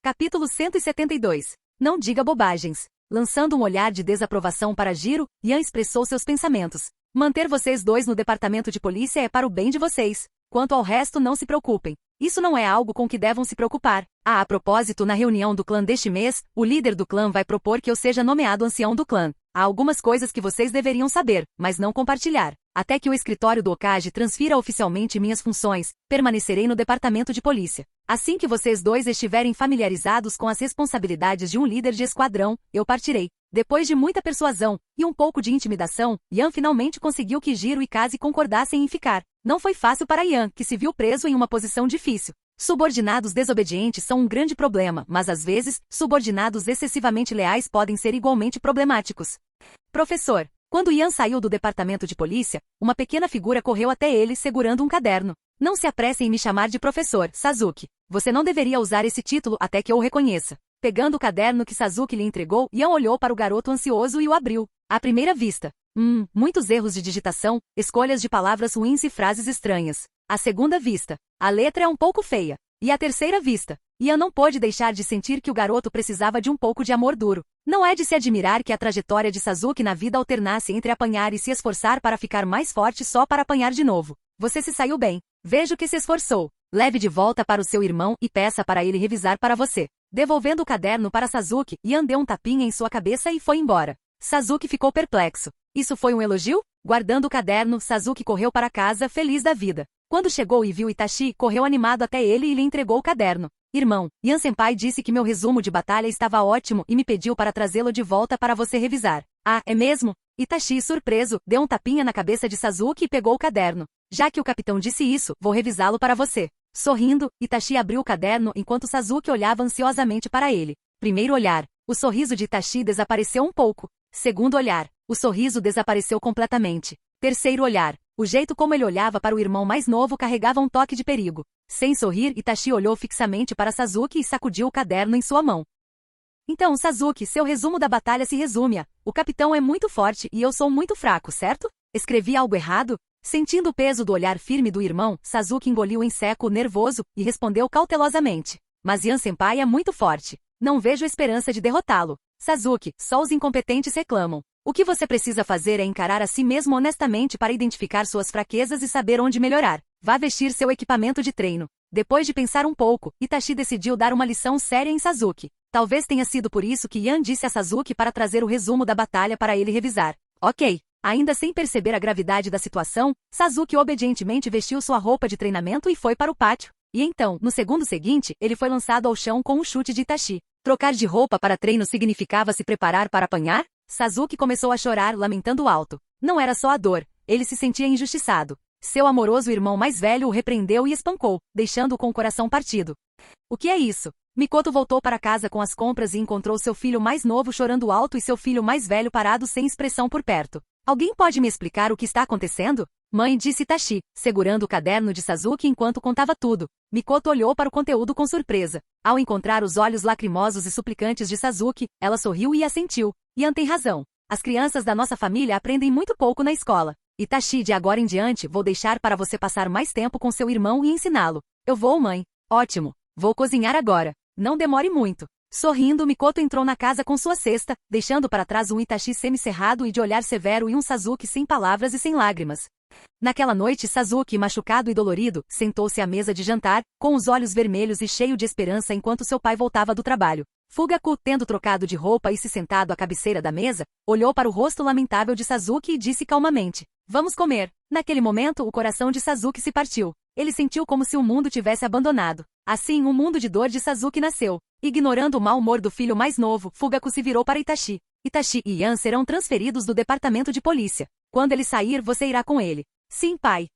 Capítulo 172. Não diga bobagens. Lançando um olhar de desaprovação para Jiro, Ian expressou seus pensamentos. Manter vocês dois no departamento de polícia é para o bem de vocês. Quanto ao resto, não se preocupem. Isso não é algo com que devam se preocupar. A propósito, na reunião do clã deste mês, o líder do clã vai propor que eu seja nomeado ancião do clã. Há algumas coisas que vocês deveriam saber, mas não compartilhar. Até que o escritório do Okage transfira oficialmente minhas funções, permanecerei no departamento de polícia. Assim que vocês dois estiverem familiarizados com as responsabilidades de um líder de esquadrão, eu partirei. Depois de muita persuasão e um pouco de intimidação, Ian finalmente conseguiu que Jiro e Kazi concordassem em ficar. Não foi fácil para Ian, que se viu preso em uma posição difícil. Subordinados desobedientes são um grande problema, mas às vezes, subordinados excessivamente leais podem ser igualmente problemáticos. Professor, quando Ian saiu do departamento de polícia, uma pequena figura correu até ele segurando um caderno. Não se apresse em me chamar de professor, Sasuke. Você não deveria usar esse título até que eu o reconheça. Pegando o caderno que Sasuke lhe entregou, Ian olhou para o garoto ansioso e o abriu. À primeira vista. Muitos erros de digitação, escolhas de palavras ruins e frases estranhas. À segunda vista. A letra é um pouco feia. E à terceira vista. Ian não pôde deixar de sentir que o garoto precisava de um pouco de amor duro. Não é de se admirar que a trajetória de Sasuke na vida alternasse entre apanhar e se esforçar para ficar mais forte só para apanhar de novo. Você se saiu bem. Vejo que se esforçou. Leve de volta para o seu irmão e peça para ele revisar para você. Devolvendo o caderno para Sasuke, Ian deu um tapinha em sua cabeça e foi embora. Sasuke ficou perplexo. Isso foi um elogio? Guardando o caderno, Sasuke correu para casa, feliz da vida. Quando chegou e viu Itachi, correu animado até ele e lhe entregou o caderno. Irmão, Ian-senpai disse que meu resumo de batalha estava ótimo e me pediu para trazê-lo de volta para você revisar. Ah, é mesmo? Itachi, surpreso, deu um tapinha na cabeça de Sasuke e pegou o caderno. Já que o capitão disse isso, vou revisá-lo para você. Sorrindo, Itachi abriu o caderno enquanto Sasuke olhava ansiosamente para ele. Primeiro olhar. O sorriso de Itachi desapareceu um pouco. Segundo olhar. O sorriso desapareceu completamente. Terceiro olhar. O jeito como ele olhava para o irmão mais novo carregava um toque de perigo. Sem sorrir, Itachi olhou fixamente para Sasuke e sacudiu o caderno em sua mão. Então, Sasuke, seu resumo da batalha se resume a: o capitão é muito forte e eu sou muito fraco, certo? Escrevi algo errado? Sentindo o peso do olhar firme do irmão, Sasuke engoliu em seco, nervoso, e respondeu cautelosamente. Mas Ian-senpai é muito forte. Não vejo esperança de derrotá-lo. Sasuke, só os incompetentes reclamam. O que você precisa fazer é encarar a si mesmo honestamente para identificar suas fraquezas e saber onde melhorar. Vá vestir seu equipamento de treino. Depois de pensar um pouco, Itachi decidiu dar uma lição séria em Sasuke. Talvez tenha sido por isso que Yan disse a Sasuke para trazer o resumo da batalha para ele revisar. Ok. Ainda sem perceber a gravidade da situação, Sasuke obedientemente vestiu sua roupa de treinamento e foi para o pátio. E então, no segundo seguinte, ele foi lançado ao chão com um chute de Itachi. Trocar de roupa para treino significava se preparar para apanhar? Sasuke começou a chorar, lamentando alto. Não era só a dor, ele se sentia injustiçado. Seu amoroso irmão mais velho o repreendeu e espancou, deixando-o com o coração partido. O que é isso? Mikoto voltou para casa com as compras e encontrou seu filho mais novo chorando alto e seu filho mais velho parado sem expressão por perto. Alguém pode me explicar o que está acontecendo? Mãe, disse Itachi, segurando o caderno de Sasuke enquanto contava tudo. Mikoto olhou para o conteúdo com surpresa. Ao encontrar os olhos lacrimosos e suplicantes de Sasuke, ela sorriu e assentiu. Yan tem razão. As crianças da nossa família aprendem muito pouco na escola. Itachi, de agora em diante, vou deixar para você passar mais tempo com seu irmão e ensiná-lo. Eu vou, mãe. Ótimo. Vou cozinhar agora. Não demore muito. Sorrindo, Mikoto entrou na casa com sua cesta, deixando para trás um Itachi semicerrado e de olhar severo e um Sasuke sem palavras e sem lágrimas. Naquela noite, Sasuke, machucado e dolorido, sentou-se à mesa de jantar, com os olhos vermelhos e cheio de esperança enquanto seu pai voltava do trabalho. Fugaku, tendo trocado de roupa e se sentado à cabeceira da mesa, olhou para o rosto lamentável de Sasuke e disse calmamente: Vamos comer. Naquele momento, o coração de Sasuke se partiu. Ele sentiu como se o mundo tivesse abandonado. Assim, um mundo de dor de Sasuke nasceu. Ignorando o mau humor do filho mais novo, Fugaku se virou para Itachi. Itachi e Yan serão transferidos do departamento de polícia. Quando ele sair, você irá com ele. Sim, pai.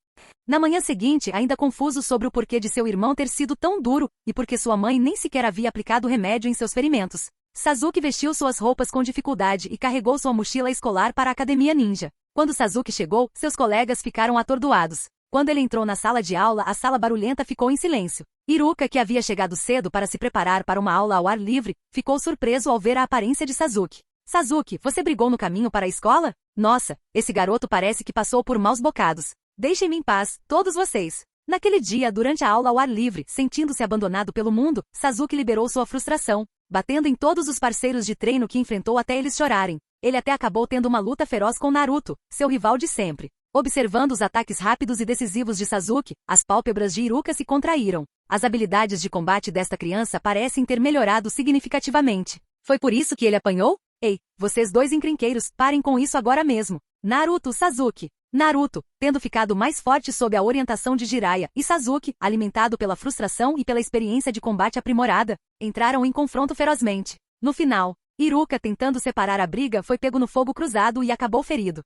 Na manhã seguinte, ainda confuso sobre o porquê de seu irmão ter sido tão duro, e porque sua mãe nem sequer havia aplicado remédio em seus ferimentos, Sasuke vestiu suas roupas com dificuldade e carregou sua mochila escolar para a academia ninja. Quando Sasuke chegou, seus colegas ficaram atordoados. Quando ele entrou na sala de aula, a sala barulhenta ficou em silêncio. Iruka, que havia chegado cedo para se preparar para uma aula ao ar livre, ficou surpreso ao ver a aparência de Sasuke. Sasuke, você brigou no caminho para a escola? Nossa, esse garoto parece que passou por maus bocados. Deixem-me em paz, todos vocês. Naquele dia, durante a aula ao ar livre, sentindo-se abandonado pelo mundo, Sasuke liberou sua frustração, batendo em todos os parceiros de treino que enfrentou até eles chorarem. Ele até acabou tendo uma luta feroz com Naruto, seu rival de sempre. Observando os ataques rápidos e decisivos de Sasuke, as pálpebras de Iruka se contraíram. As habilidades de combate desta criança parecem ter melhorado significativamente. Foi por isso que ele apanhou? Ei, vocês dois encrenqueiros, parem com isso agora mesmo. Naruto, Sasuke. Naruto, tendo ficado mais forte sob a orientação de Jiraiya, e Sasuke, alimentado pela frustração e pela experiência de combate aprimorada, entraram em confronto ferozmente. No final, Iruka, tentando separar a briga, foi pego no fogo cruzado e acabou ferido.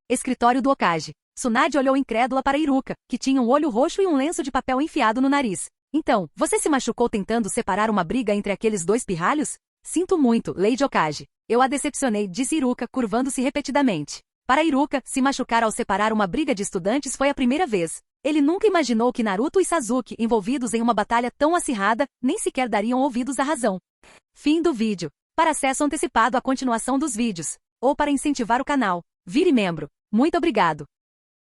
Escritório do Hokage. Tsunade olhou incrédula para Iruka, que tinha um olho roxo e um lenço de papel enfiado no nariz. Então, você se machucou tentando separar uma briga entre aqueles dois pirralhos? Sinto muito, Lady Hokage. Eu a decepcionei, disse Iruka, curvando-se repetidamente. Para Iruka, se machucar ao separar uma briga de estudantes foi a primeira vez. Ele nunca imaginou que Naruto e Sasuke, envolvidos em uma batalha tão acirrada, nem sequer dariam ouvidos à razão. Fim do vídeo. Para acesso antecipado à continuação dos vídeos, ou para incentivar o canal, vire membro. Muito obrigado.